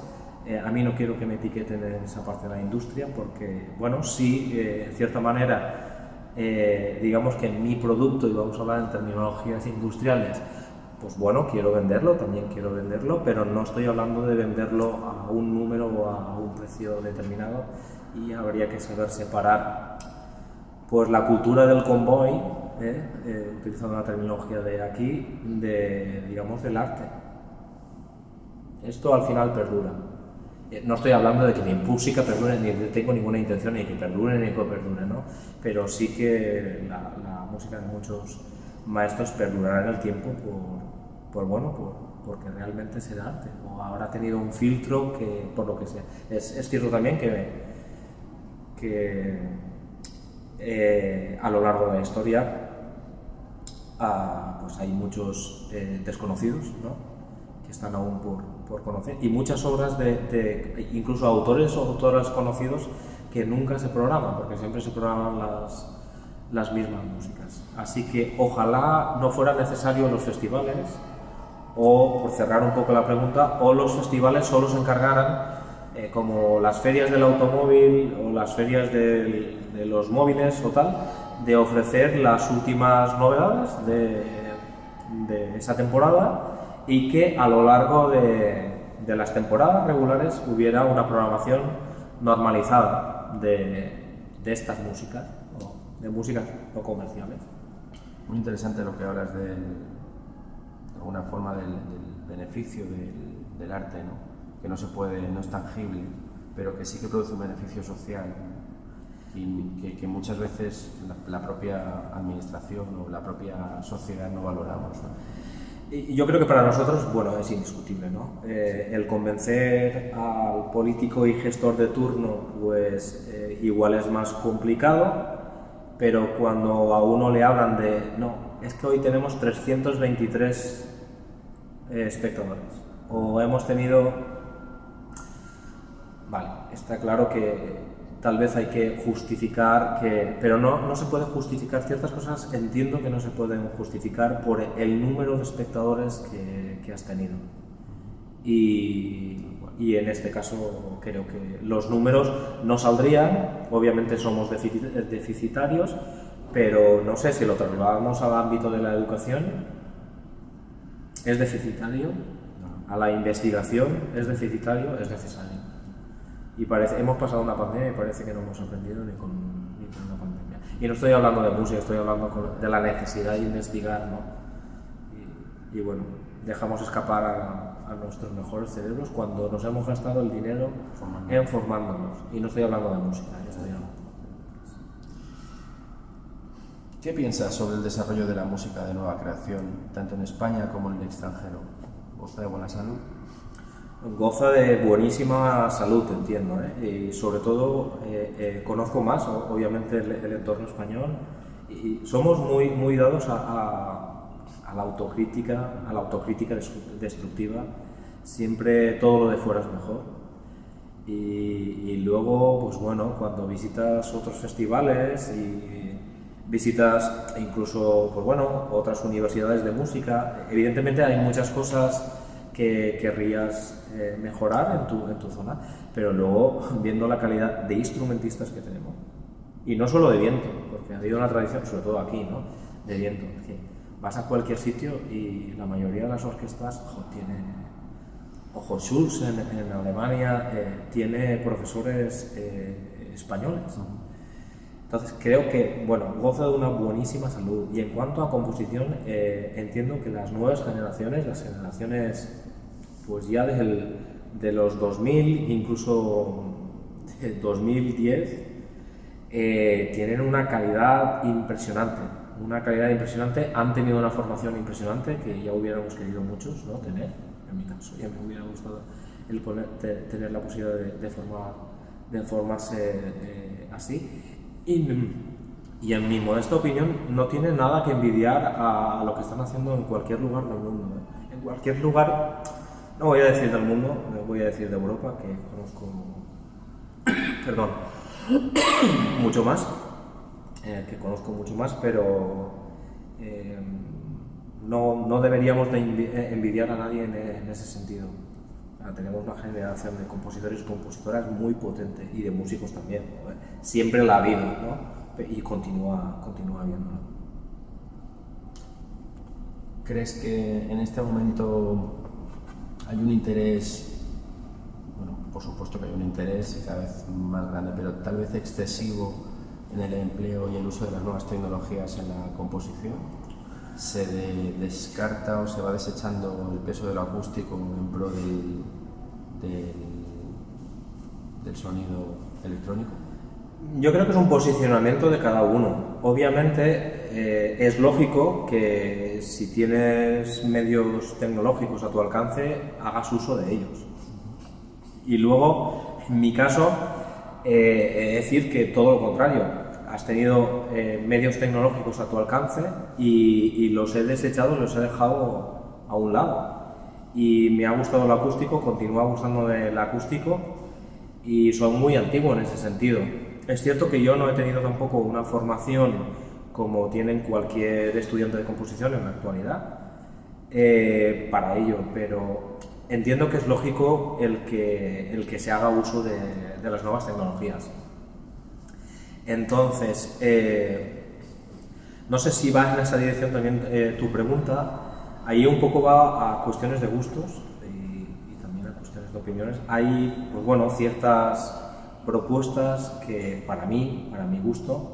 Speaker 2: a mí no quiero que me etiqueten en esa parte de la industria, porque, bueno, sí, en cierta manera, digamos que mi producto, y vamos a hablar en terminologías industriales, pues bueno, quiero venderlo, también quiero venderlo, pero no estoy hablando de venderlo a un número o a un precio determinado, y habría que saber separar pues la cultura del convoy, utilizando la terminología de aquí, digamos, del arte. Esto al final perdura. No estoy hablando de que mi música perdure, ni tengo ninguna intención ni que perdure ni que perdure, ¿no? Pero sí que la música de muchos maestros perdurará en el tiempo porque realmente será arte, o habrá tenido un filtro que, por lo que sea. Es cierto también que a lo largo de la historia pues hay muchos desconocidos, ¿no? Que están aún por conocer, y muchas obras de incluso autores o autoras conocidos que nunca se programan, porque siempre se programan las mismas músicas. Así que ojalá no fuera necesario los festivales, o, por cerrar un poco la pregunta, o los festivales solo se encargaran como las ferias del automóvil o las ferias de los móviles o tal, de ofrecer las últimas novedades de esa temporada y que a lo largo de las temporadas regulares hubiera una programación normalizada de estas músicas, o de músicas no comerciales.
Speaker 1: Muy interesante lo que hablas de alguna forma del beneficio del arte, ¿no? Que no es tangible, pero que sí que produce un beneficio social y que muchas veces la propia administración o la propia sociedad no valoramos, ¿no?
Speaker 2: Y yo creo que para nosotros, bueno, es indiscutible, ¿no? El convencer al político y gestor de turno, pues igual es más complicado, pero cuando a uno le hablan de, no, es que hoy tenemos 323 espectadores, o hemos tenido... Vale, está claro que tal vez hay que justificar, pero no se puede justificar ciertas cosas, entiendo que no se pueden justificar por el número de espectadores que has tenido. Y en este caso creo que los números no saldrían, obviamente somos deficitarios, pero no sé si lo trasladamos al ámbito de la educación, es deficitario, a la investigación es deficitario, es necesario. Y hemos pasado una pandemia y parece que no hemos aprendido ni con una pandemia. Y no estoy hablando de música, estoy hablando de la necesidad de investigar, ¿no? Y bueno, dejamos escapar a nuestros mejores cerebros cuando nos hemos gastado el dinero en formándonos. Y no estoy hablando de música, estoy hablando.
Speaker 1: ¿Qué piensas sobre el desarrollo de la música de nueva creación, tanto en España como en el extranjero? ¿Goza de buena salud?
Speaker 2: Goza de buenísima salud, entiendo, y sobre todo conozco más, obviamente, el entorno español, y somos muy dados a la autocrítica destructiva. Siempre todo lo de fuera es mejor. Y luego, pues bueno, cuando visitas otros festivales y visitas incluso, pues bueno, otras universidades de música, evidentemente hay muchas cosas que querrías mejorar en tu zona, pero luego viendo la calidad de instrumentistas que tenemos, y no solo de viento, porque ha habido una tradición, sobre todo aquí, ¿no?, de viento. Es decir, vas a cualquier sitio y la mayoría de las orquestas Schulz en Alemania tiene profesores españoles. Entonces creo que, bueno, goza de una buenísima salud. Y en cuanto a composición, entiendo que las nuevas generaciones, las generaciones pues ya de los 2000, incluso 2010, tienen una calidad impresionante. Han tenido una formación impresionante que ya hubiéramos querido muchos, ¿no?, tener. En mi caso, ya me hubiera gustado tener la posibilidad de formarse así. Y en mi modesta opinión no tiene nada que envidiar a lo que están haciendo en cualquier lugar del mundo. En cualquier lugar, no voy a decir del mundo, voy a decir de Europa, que conozco mucho más, pero no deberíamos de envidiar a nadie en ese sentido. Tenemos una generación de compositores y compositoras muy potente, y de músicos también, ¿no? Siempre la ha habido, ¿no?, y continúa habiéndolo.
Speaker 1: ¿Crees que en este momento hay un interés, bueno, por supuesto que hay un interés cada vez más grande, pero tal vez excesivo en el empleo y el uso de las nuevas tecnologías en la composición? ¿Se descarta o se va desechando el peso de lo acústico en pro del sonido electrónico?
Speaker 2: Yo creo que es un posicionamiento de cada uno. Obviamente es lógico que si tienes medios tecnológicos a tu alcance, hagas uso de ellos. Y luego, en mi caso, decir que todo lo contrario. Has tenido medios tecnológicos a tu alcance y los he desechado, los he dejado a un lado. Y me ha gustado el acústico, continúa gustándome el acústico, y soy muy antiguo en ese sentido. Es cierto que yo no he tenido tampoco una formación como tienen cualquier estudiante de composición en la actualidad para ello, pero entiendo que es lógico el que se haga uso de las nuevas tecnologías. Entonces, no sé si va en esa dirección también tu pregunta. Ahí un poco va a cuestiones de gustos y también a cuestiones de opiniones. Hay, pues bueno, ciertas propuestas que para mí, para mi gusto,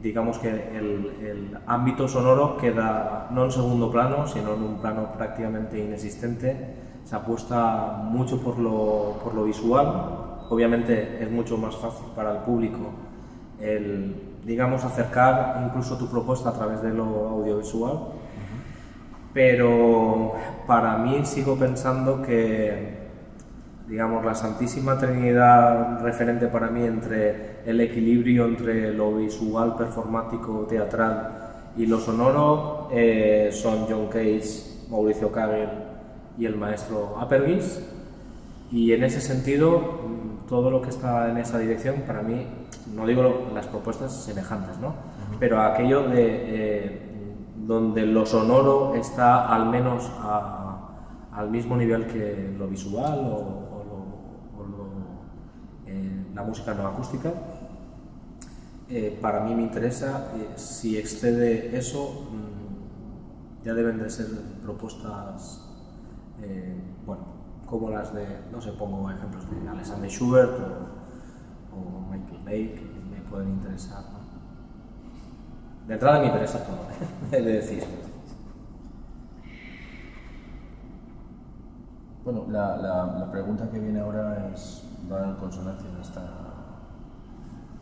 Speaker 2: digamos que el ámbito sonoro queda no en segundo plano, sino en un plano prácticamente inexistente. Se apuesta mucho por lo visual. Obviamente es mucho más fácil para el público digamos, acercar incluso tu propuesta a través de lo audiovisual. Pero para mí sigo pensando que, digamos, la Santísima Trinidad referente para mí entre el equilibrio entre lo visual, performático, teatral y lo sonoro son John Cage, Mauricio Kagel y el maestro Apergis, y en ese sentido todo lo que está en esa dirección para mí, no digo las propuestas semejantes, ¿no? Pero aquello de donde lo sonoro está al menos al mismo nivel que lo visual o la música no acústica, para mí me interesa. Si excede eso, ya deben de ser propuestas, bueno, como las de, no sé, pongo ejemplos de Alexander Schubert o Michael Bay, que me pueden interesar, ¿no? De entrada me interesa todo, he de decir.
Speaker 1: Bueno, la pregunta que viene ahora va en consonancia,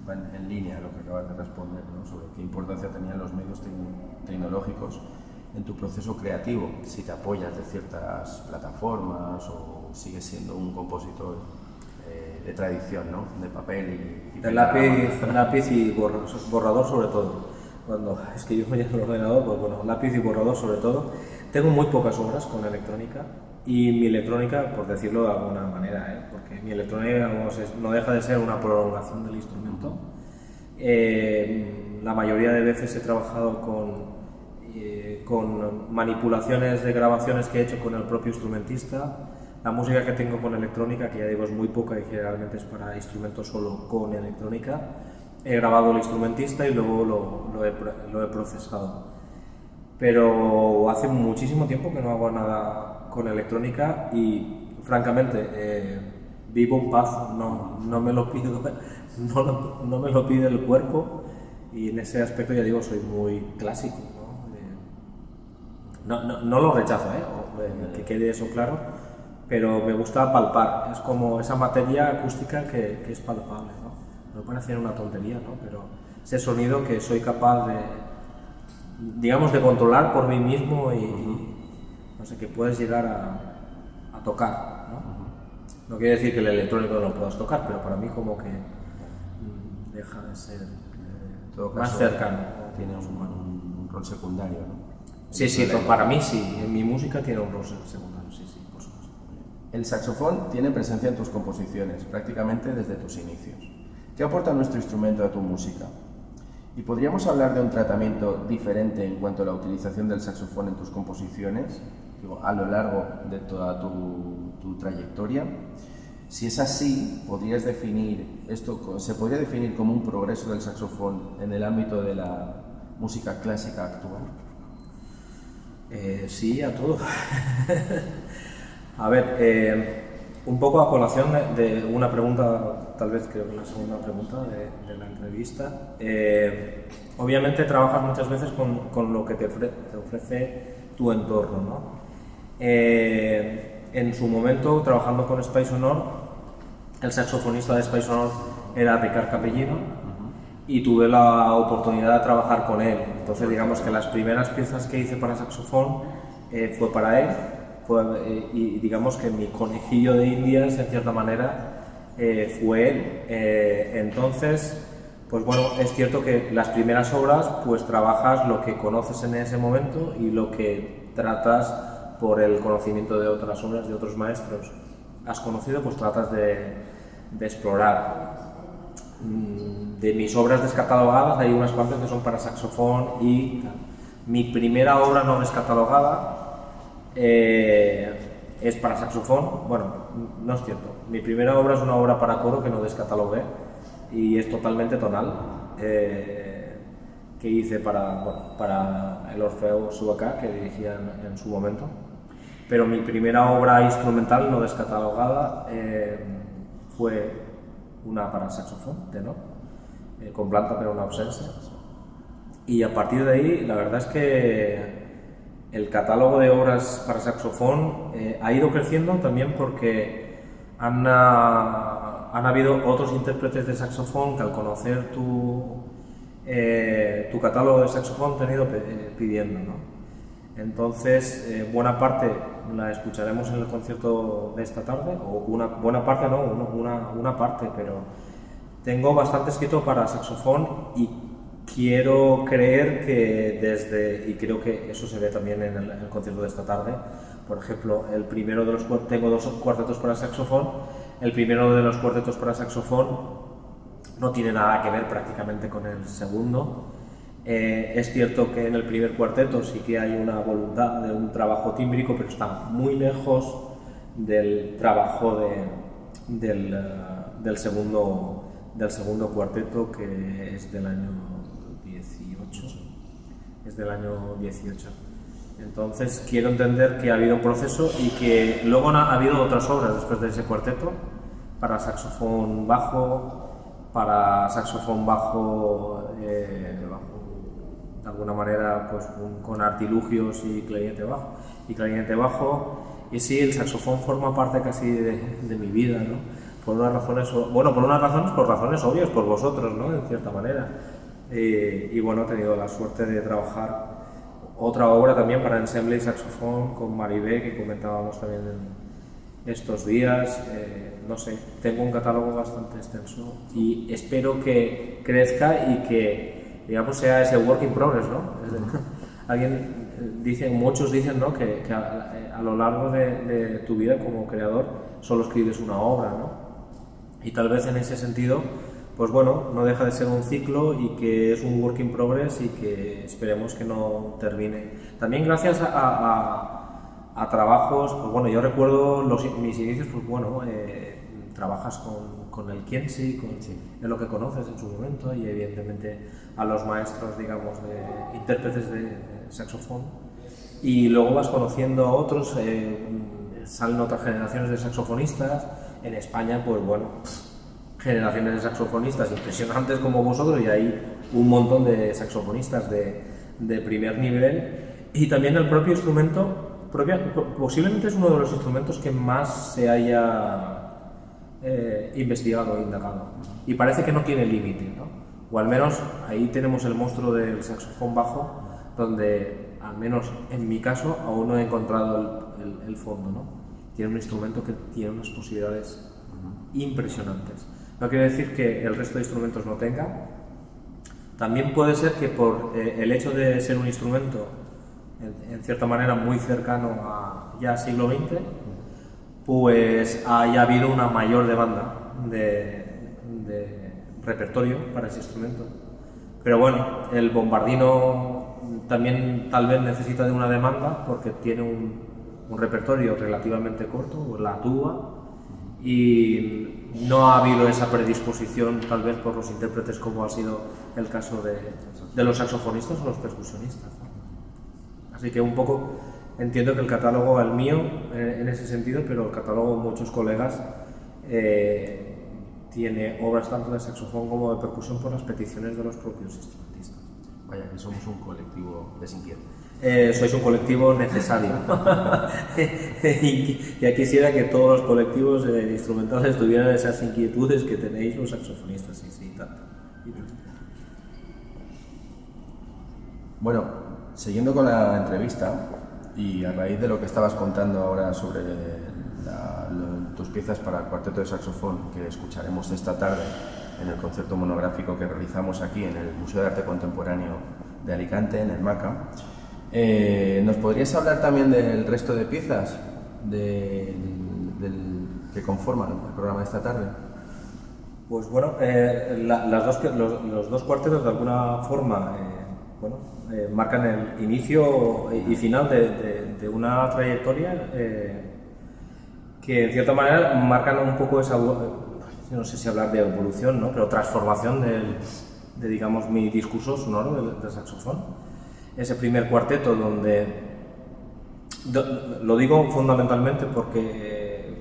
Speaker 1: va en línea a lo que acabas de responder, ¿no? Sobre qué importancia tenían los medios tecnológicos en tu proceso creativo, si te apoyas de ciertas plataformas o sigues siendo un compositor de tradición, ¿no? De papel y
Speaker 2: de lápiz y borrador sobre todo. Cuando escribo ya en el ordenador, pues bueno, lápiz y borrador sobre todo. Tengo muy pocas obras con electrónica, y mi electrónica, por decirlo de alguna manera, porque mi electrónica no deja de ser una prolongación del instrumento. La mayoría de veces he trabajado con manipulaciones de grabaciones que he hecho con el propio instrumentista. La música que tengo con electrónica, que ya digo es muy poca y generalmente es para instrumentos solo con electrónica, he grabado el instrumentista y luego lo he procesado. Pero hace muchísimo tiempo que no hago nada con electrónica y francamente vivo en paz, no me lo pido, no me lo pide el cuerpo, y en ese aspecto ya digo soy muy clásico, no lo rechazo, que quede eso claro, pero me gusta palpar, es como esa materia acústica que es palpable, ¿no? Me parece una tontería, ¿no? Pero ese sonido que soy capaz de, digamos, de controlar por mí mismo y no sé, que puedes llegar a tocar, ¿no? No quiere decir que el electrónico no lo puedas tocar, pero para mí como que deja de ser más cercano.
Speaker 1: Tiene un rol secundario, ¿no?
Speaker 2: Sí, para mí sí, en mi música tiene un rol secundario, sí, por supuesto.
Speaker 1: El saxofón tiene presencia en tus composiciones, prácticamente desde tus inicios. ¿Qué aporta nuestro instrumento a tu música? ¿Y podríamos hablar de un tratamiento diferente en cuanto a la utilización del saxofón en tus composiciones, a lo largo de toda tu trayectoria? Si es así, ¿podrías definir esto, se podría definir como un progreso del saxofón en el ámbito de la música clásica actual?
Speaker 2: Sí, a todo. A ver, un poco a colación de una pregunta, tal vez creo que la segunda pregunta de la entrevista. Obviamente trabajas muchas veces con lo que te ofrece tu entorno, ¿no? En su momento, trabajando con Spice Honor, el saxofonista de Spice Honor era Ricard Capellino, y tuve la oportunidad de trabajar con él. Entonces digamos que las primeras piezas que hice para saxofón fue para él, y digamos que mi conejillo de indias en cierta manera fue él. Entonces, pues bueno, es cierto que las primeras obras pues trabajas lo que conoces en ese momento y lo que tratas por el conocimiento de otras obras, de otros maestros has conocido, pues tratas de explorar. De mis obras descatalogadas hay unas cuantas que son para saxofón y mi primera obra no descatalogada es para saxofón. Bueno, no es cierto. Mi primera obra es una obra para coro que no descatalogué y es totalmente tonal, que hice para el Orfeo Sueca, que dirigía en su momento. Pero mi primera obra instrumental no descatalogada fue una para saxofón, tenor, con planta pero una ausencia. Y a partir de ahí, la verdad es que el catálogo de obras para saxofón ha ido creciendo también porque han habido otros intérpretes de saxofón que al conocer tu catálogo de saxofón te han ido pidiendo, ¿no? Entonces, buena parte la escucharemos en el concierto de esta tarde, o una buena parte no, una parte, pero tengo bastante escrito para saxofón y quiero creer que y creo que eso se ve también en el concierto de esta tarde. Por ejemplo, tengo 2 cuartetos para saxofón. El primero de los cuartetos para saxofón no tiene nada que ver prácticamente con el segundo. Es cierto que en el primer cuarteto sí que hay una voluntad de un trabajo tímbrico, pero está muy lejos del trabajo del segundo cuarteto, que es del año 18. Es del año 18. Entonces quiero entender que ha habido un proceso y que luego ha habido otras obras después de ese cuarteto para saxofón bajo, de alguna manera pues con artilugios y clarinete bajo, y sí, el saxofón forma parte casi de mi vida, ¿no? Por unas razones obvias, por vosotros, ¿no? En cierta manera. Y bueno, he tenido la suerte de trabajar otra obra también para ensemble y saxofón con Maribé, que comentábamos también en estos días. No sé, tengo un catálogo bastante extenso y espero que crezca y que, digamos, sea ese work in progress, ¿no? Muchos dicen, ¿no?, que a lo largo de tu vida como creador solo escribes una obra, ¿no? Y tal vez en ese sentido, pues bueno, no deja de ser un ciclo y que es un work in progress y que esperemos que no termine. También gracias a trabajos, pues bueno, yo recuerdo mis inicios, pues bueno, trabajas con el Kienzi, es lo que conoces en su momento, y evidentemente a los maestros, digamos, de intérpretes de saxofón, y luego vas conociendo a otros, salen otras generaciones de saxofonistas. En España, pues bueno, generaciones de saxofonistas impresionantes como vosotros, y hay un montón de saxofonistas de primer nivel, y también el propio instrumento, posiblemente es uno de los instrumentos que más se haya investigado e indagado, y parece que no tiene límite, ¿no? O al menos ahí tenemos el monstruo del saxofón bajo, donde, al menos en mi caso, aún no he encontrado el fondo, ¿no? Tiene un instrumento que tiene unas posibilidades impresionantes. No quiere decir que el resto de instrumentos no tengan. También puede ser que por el hecho de ser un instrumento en cierta manera muy cercano a ya siglo XX, pues haya habido una mayor demanda de repertorio para ese instrumento. Pero bueno, el bombardino también tal vez necesita de una demanda porque tiene un repertorio relativamente corto, la tuba, y no ha habido esa predisposición tal vez por los intérpretes como ha sido el caso de los saxofonistas o los percusionistas. Así que un poco entiendo que el catálogo, el mío en ese sentido, pero el catálogo de muchos colegas tiene obras tanto de saxofón como de percusión por las peticiones de los propios instrumentistas.
Speaker 1: Vaya, que somos un colectivo desinquieto.
Speaker 2: Sois un colectivo necesario. Y ya quisiera que todos los colectivos instrumentales tuvieran esas inquietudes que tenéis los saxofonistas, sí, tanto.
Speaker 1: Bueno, siguiendo con la entrevista y a raíz de lo que estabas contando ahora sobre tus piezas para el cuarteto de saxofón que escucharemos esta tarde en el concierto monográfico que realizamos aquí en el Museo de Arte Contemporáneo de Alicante, en el MACA, ¿nos podrías hablar también del resto de piezas que conforman el programa de esta tarde?
Speaker 2: Pues bueno, los dos cuartetos de alguna forma marcan el inicio y final de una trayectoria que en cierta manera marcan un poco esa, no sé si hablar de evolución, ¿no? Pero transformación de digamos, mi discurso sonoro del saxofón. Ese primer cuarteto lo digo fundamentalmente porque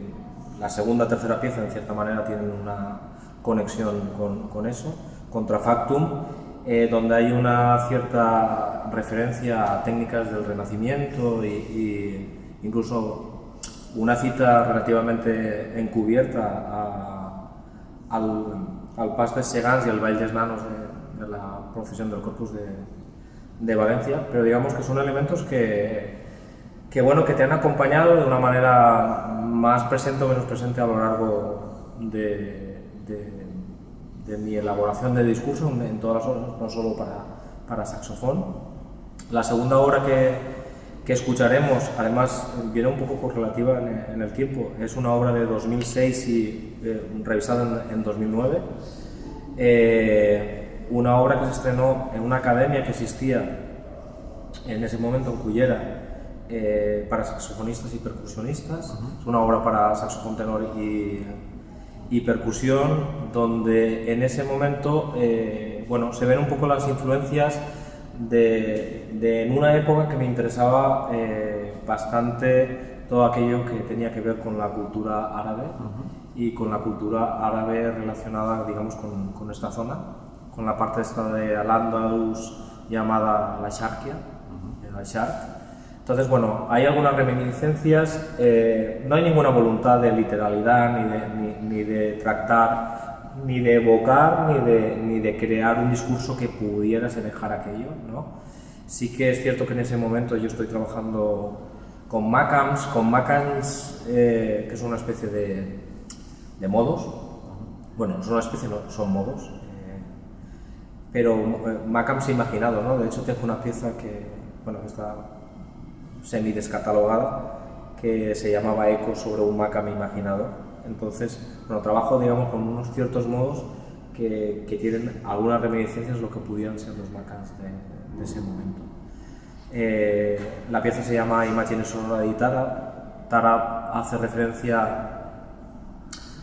Speaker 2: la segunda, tercera pieza en cierta manera tienen una conexión con eso, Contrafactum, donde hay una cierta referencia a técnicas del Renacimiento y incluso una cita relativamente encubierta al Pas de Segans y al Ball dels Nanos de la procesión del Corpus de Valencia, pero digamos que son elementos que te han acompañado de una manera más presente o menos presente a lo largo de mi elaboración de discurso en todas las horas, no solo para saxofón. La segunda obra que escucharemos, además viene un poco correlativa en el tiempo, es una obra de 2006 y revisada en 2009, una obra que se estrenó en una academia que existía en ese momento en Cullera para saxofonistas y percusionistas. Es una obra para saxofón tenor y percusión, donde en ese momento se ven un poco las influencias en una época que me interesaba bastante todo aquello que tenía que ver con la cultura árabe y con la cultura árabe relacionada, digamos, con esta zona, con la parte esta de Al-Ándalus llamada la Sharkia, el Shark. Entonces, bueno, hay algunas reminiscencias, no hay ninguna voluntad de literalidad, ni de tractar, ni de evocar, ni de crear un discurso que pudiera semejar aquello, ¿no? Sí que es cierto que en ese momento yo estoy trabajando con Macams, que es una especie de modos. Bueno, no es una especie, no, son modos, pero Macams imaginado, ¿no? De hecho tengo una pieza que está semi-descatalogada, que se llamaba Eco sobre un Macam imaginado. Entonces, trabajo, digamos, con unos ciertos modos que tienen algunas reminiscencias de lo que pudieran ser los Macams de ese momento. La pieza se llama Imágenes sonora di Tarab. Tarab hace referencia...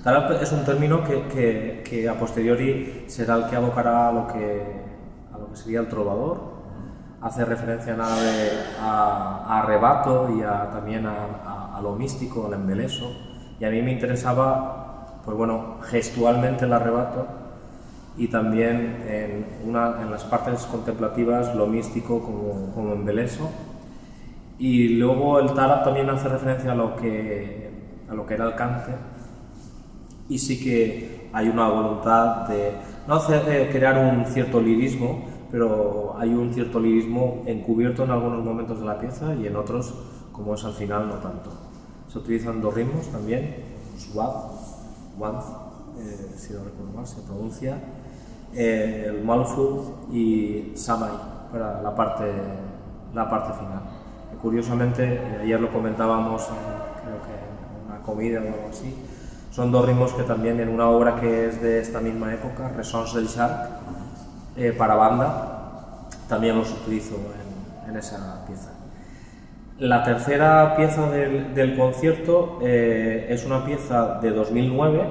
Speaker 2: Tarab es un término que a posteriori será el que abocará a lo que sería el trovador. Hace referencia en árabe a arrebato y también a lo místico, al embeleso. Y a mí me interesaba, gestualmente el arrebato y también en las partes contemplativas lo místico como embeleso. Y luego el tarab también hace referencia a lo que era el cante. Y sí que hay una voluntad de no crear un cierto lirismo, pero hay un cierto lirismo encubierto en algunos momentos de la pieza y en otros, como es al final, no tanto. Se utilizan dos ritmos también, Wanz, si no recuerdo mal, se pronuncia, el Malfud y Samai para la parte final. Curiosamente, ayer lo comentábamos, creo que en una comida o algo así, son dos ritmos que también en una obra que es de esta misma época, Ressons del Shark, para banda, también los utilizo en esa pieza. La tercera pieza del concierto es una pieza de 2009,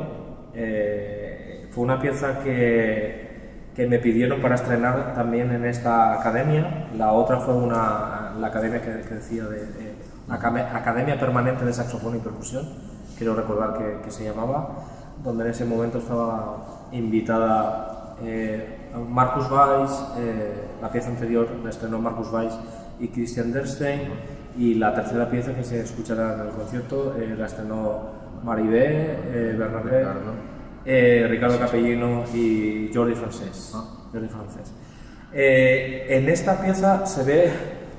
Speaker 2: fue una pieza que me pidieron para estrenar también en esta academia. La otra fue la academia que decía Academia Permanente de Saxofón y Percusión, quiero recordar que se llamaba, donde en ese momento estaba invitada Marcus Weiss, la pieza anterior la estrenó Marcus Weiss y Christian Derstein, y la tercera pieza que se escuchará en el concierto la estrenó Maribé, Bernabé, Ricardo Capellino y Jordi Francés. En esta pieza se ve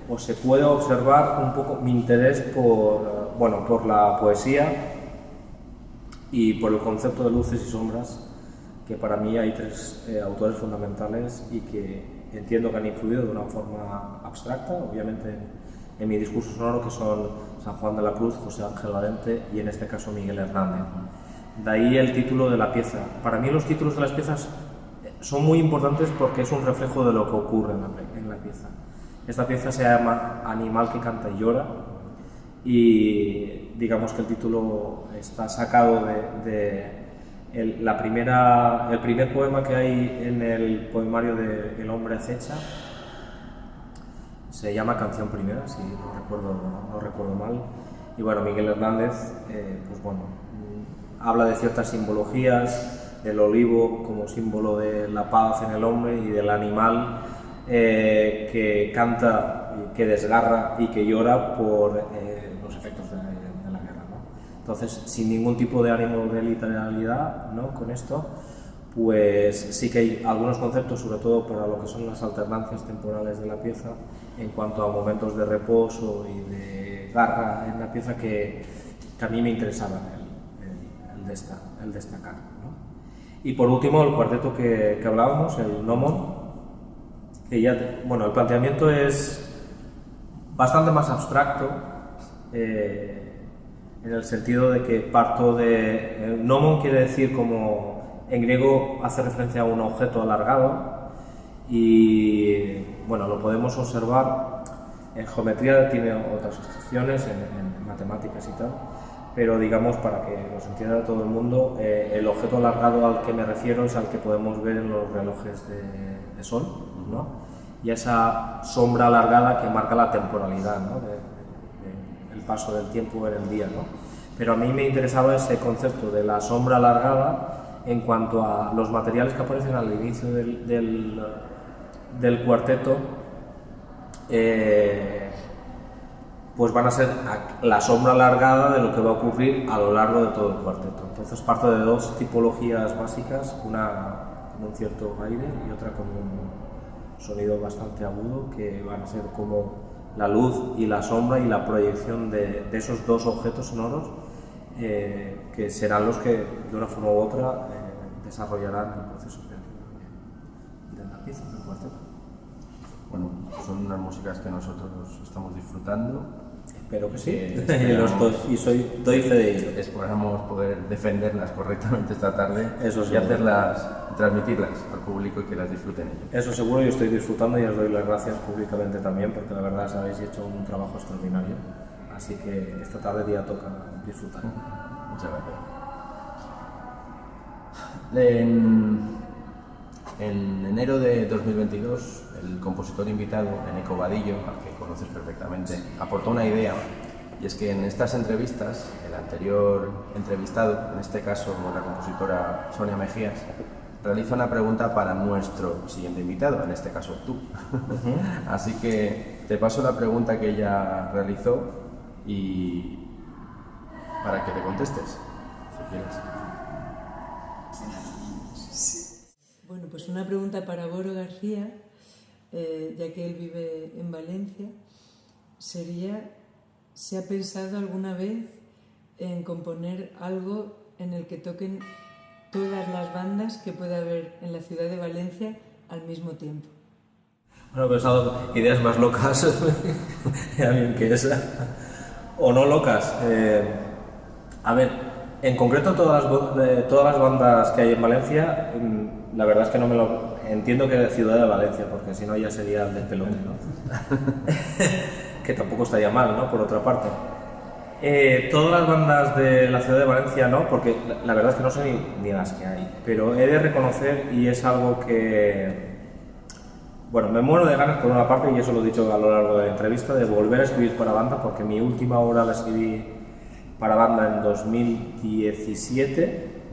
Speaker 2: o se puede observar un poco mi interés por la poesía y por el concepto de luces y sombras, que para mí hay tres autores fundamentales y que entiendo que han influido de una forma abstracta, obviamente en mi discurso sonoro, que son San Juan de la Cruz, José Ángel Valente y en este caso Miguel Hernández. De ahí el título de la pieza. Para mí los títulos de las piezas son muy importantes porque es un reflejo de lo que ocurre en la pieza. Esta pieza se llama Animal que canta y llora y digamos que el título está sacado el primer poema que hay en el poemario de El hombre acecha. Se llama Canción Primera, si no recuerdo mal. Y bueno, Miguel Hernández pues bueno, habla de ciertas simbologías, del olivo como símbolo de la paz en el hombre y del animal que canta, que desgarra y que llora por los efectos de la guerra, ¿no? Entonces, sin ningún tipo de ánimo de literalidad, ¿no? Con esto, pues sí que hay algunos conceptos, sobre todo para lo que son las alternancias temporales de la pieza, en cuanto a momentos de reposo y de garra en la pieza que a mí me interesaban el destacar, ¿no? Y por último, el cuarteto que hablábamos, el Gnomon, que ya, bueno, el planteamiento es bastante más abstracto, en el sentido de que parto de... Gnomon quiere decir, como en griego hace referencia a un objeto alargado, y bueno, lo podemos observar en geometría, tiene otras instrucciones, en matemáticas y tal, pero digamos, para que nos entienda todo el mundo, el objeto alargado al que me refiero es al que podemos ver en los relojes de sol, ¿no? Y esa sombra alargada que marca la temporalidad, ¿no? El paso del tiempo en el día, ¿no? Pero a mí me interesaba ese concepto de la sombra alargada en cuanto a los materiales que aparecen al inicio del cuarteto, pues van a ser la sombra alargada de lo que va a ocurrir a lo largo de todo el cuarteto. Entonces parto de dos tipologías básicas, una con un cierto aire y otra con un sonido bastante agudo, que van a ser como la luz y la sombra y la proyección de esos dos objetos sonoros, que serán los que de una forma u otra desarrollarán el proceso creativo de la pieza, del cuarteto.
Speaker 1: Bueno, son unas músicas que nosotros estamos disfrutando.
Speaker 2: Espero que sí, doy fe de ello.
Speaker 1: Esperamos poder defenderlas correctamente esta tarde.
Speaker 2: Eso
Speaker 1: y transmitirlas al público y que las disfruten ellos.
Speaker 2: Eso seguro, yo estoy disfrutando y os doy las gracias públicamente también, porque la verdad habéis hecho un trabajo extraordinario, así que esta tarde día toca disfrutar.
Speaker 1: Muchas gracias. En enero de 2022, el compositor invitado, Eneco Vadillo, al que conoces perfectamente, aportó una idea, y es que en estas entrevistas, el anterior entrevistado, en este caso la compositora Sonia Mejías, realiza una pregunta para nuestro siguiente invitado, en este caso tú. Así que te paso la pregunta que ella realizó y para que te contestes, si quieres.
Speaker 3: Bueno, pues una pregunta para Boro García, ya que él vive en Valencia, sería si ha pensado alguna vez en componer algo en el que toquen todas las bandas que pueda haber en la ciudad de Valencia al mismo tiempo.
Speaker 2: Bueno, he pensado ideas más locas que esa, o no locas. A ver, en concreto todas las bandas que hay en Valencia, la verdad es que no me lo... Entiendo que de Ciudad de Valencia, porque si no ya sería el despelote, ¿no? Que tampoco estaría mal, ¿no? Por otra parte. Todas las bandas de la Ciudad de Valencia no, porque la verdad es que no sé ni las que hay, pero he de reconocer, y es algo que... Bueno, me muero de ganas por una parte, y eso lo he dicho a lo largo de la entrevista, de volver a escribir para banda, porque mi última obra la escribí para banda en 2017,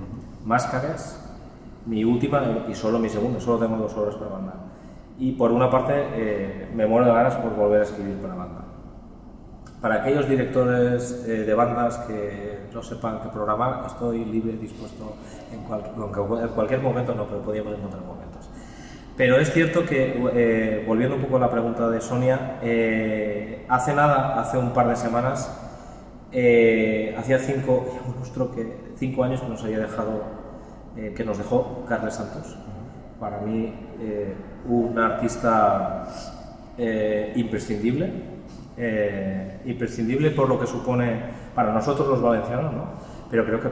Speaker 2: Máscaras, mi última y solo mi segunda, solo tengo 2 obras para banda. Y por una parte me muero de ganas por volver a escribir para banda. Para aquellos directores de bandas que no sepan qué programar, estoy libre, dispuesto en cualquier momento, no, pero podíamos encontrar momentos. Pero es cierto que, volviendo un poco a la pregunta de Sonia, hace un par de semanas, hacía 5 años que nos había dejado, que nos dejó Carles Santos. Para mí, un artista imprescindible por lo que supone para nosotros los valencianos, ¿no? Pero creo que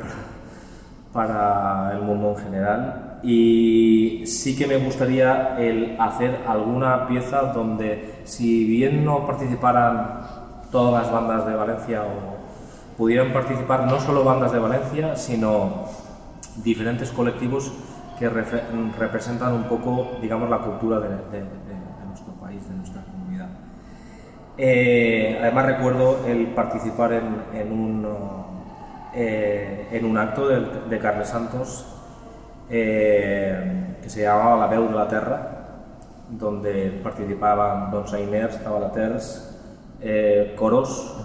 Speaker 2: para el mundo en general. Y sí que me gustaría hacer alguna pieza donde, si bien no participaran todas las bandas de Valencia o pudieran participar no solo bandas de Valencia, sino diferentes colectivos que representan un poco, digamos, la cultura de nuestro país, de nuestra comunidad. Además recuerdo el participar en un acto de Carles Santos que se llamaba La Veu de la Terra, donde participaban Don Sainers, Tabalaters, coros.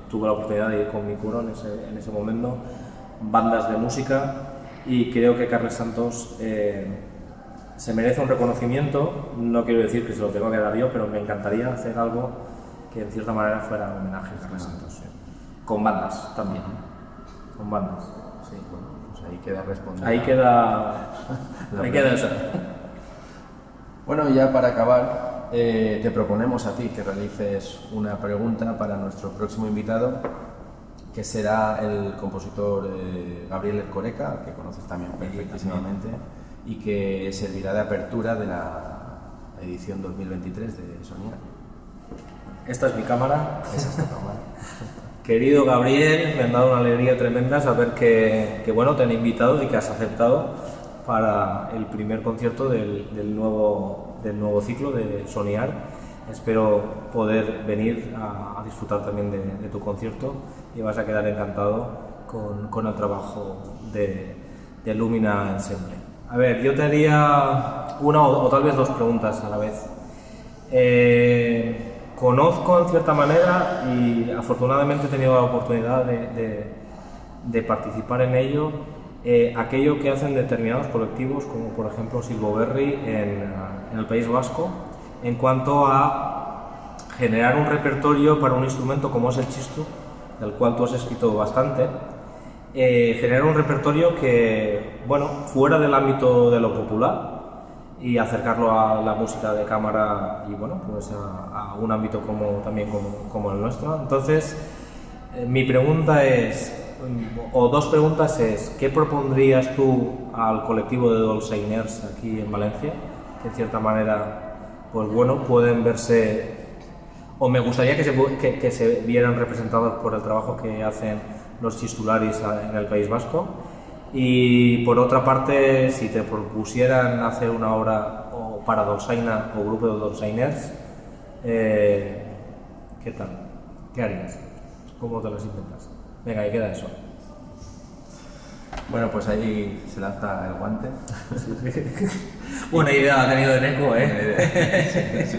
Speaker 2: Tuve la oportunidad de ir con mi coro en ese momento, bandas de música, y creo que Carles Santos se merece un reconocimiento. No quiero decir que se lo tengo que dar yo, pero me encantaría hacer algo que en cierta manera fuera un homenaje a Carles Santos. Con bandas también, con bandas.
Speaker 1: Sí, bueno, pues ahí queda respondido.
Speaker 2: Ahí queda eso.
Speaker 1: Bueno, ya para acabar, te proponemos a ti que realices una pregunta para nuestro próximo invitado, que será el compositor Gabriel Ercoreca, que conoces también perfectísimamente, y que servirá de apertura de la edición 2023 de Soñar.
Speaker 2: Esta es mi cámara.
Speaker 1: Esa es tu cámara.
Speaker 2: Querido Gabriel, me han dado una alegría tremenda saber que bueno, te han invitado y que has aceptado para el primer concierto del nuevo ciclo de Soñar. Espero poder venir a disfrutar también de tu concierto y vas a quedar encantado con el trabajo de Lumina Ensemble. A ver, yo te haría una o tal vez dos preguntas a la vez. Conozco en cierta manera, y afortunadamente he tenido la oportunidad de participar en ello, aquello que hacen determinados colectivos, como por ejemplo Silvo Berri en el País Vasco, en cuanto a generar un repertorio para un instrumento como es el chistu, del cual tú has escrito bastante. Generar un repertorio que, bueno, fuera del ámbito de lo popular, y acercarlo a la música de cámara y, bueno, pues a un ámbito como el nuestro. Entonces, mi pregunta es, o dos preguntas es, ¿qué propondrías tú al colectivo de Dolçainers aquí en Valencia? Que en cierta manera, pues bueno, pueden verse, o me gustaría que se vieran representados por el trabajo que hacen los chistularis en el País Vasco. Y por otra parte, si te propusieran hacer una obra o para Dolçaina o grupo de Dolçainers, ¿qué tal? ¿Qué harías? ¿Cómo te las inventas? Venga, ahí queda eso.
Speaker 1: Bueno, pues ahí se lanza el guante.
Speaker 2: Buena idea ha tenido de Neko, ¿eh?
Speaker 1: Sí.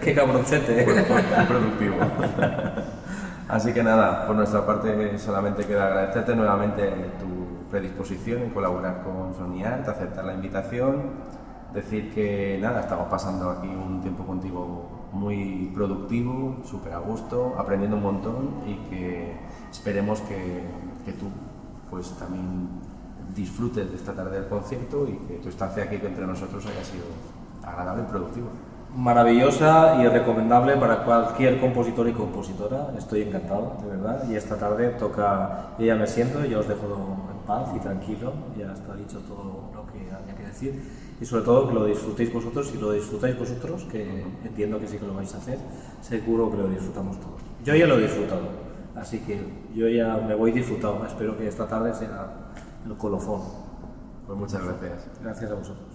Speaker 2: Qué cabroncete.
Speaker 1: Muy productivo. Así que nada, por nuestra parte solamente queda agradecerte nuevamente tu predisposición en colaborar con Soñar, de aceptar la invitación, decir que nada, estamos pasando aquí un tiempo contigo muy productivo, súper a gusto, aprendiendo un montón, y que esperemos que tú pues también disfrutes de esta tarde del concierto y que tu estancia aquí entre nosotros haya sido agradable y productiva.
Speaker 2: Maravillosa y recomendable para cualquier compositor y compositora. Estoy encantado, de verdad. Y esta tarde toca, yo ya me siento, ya os dejo en paz y tranquilo. Ya está dicho todo lo que había que decir. Y sobre todo que lo disfrutéis vosotros. Si lo disfrutáis vosotros, que entiendo que sí que lo vais a hacer, seguro que lo disfrutamos todos. Yo ya lo he disfrutado, así que yo ya me voy disfrutado. Espero que esta tarde sea el colofón.
Speaker 1: Pues muchas gracias.
Speaker 2: Gracias a vosotros.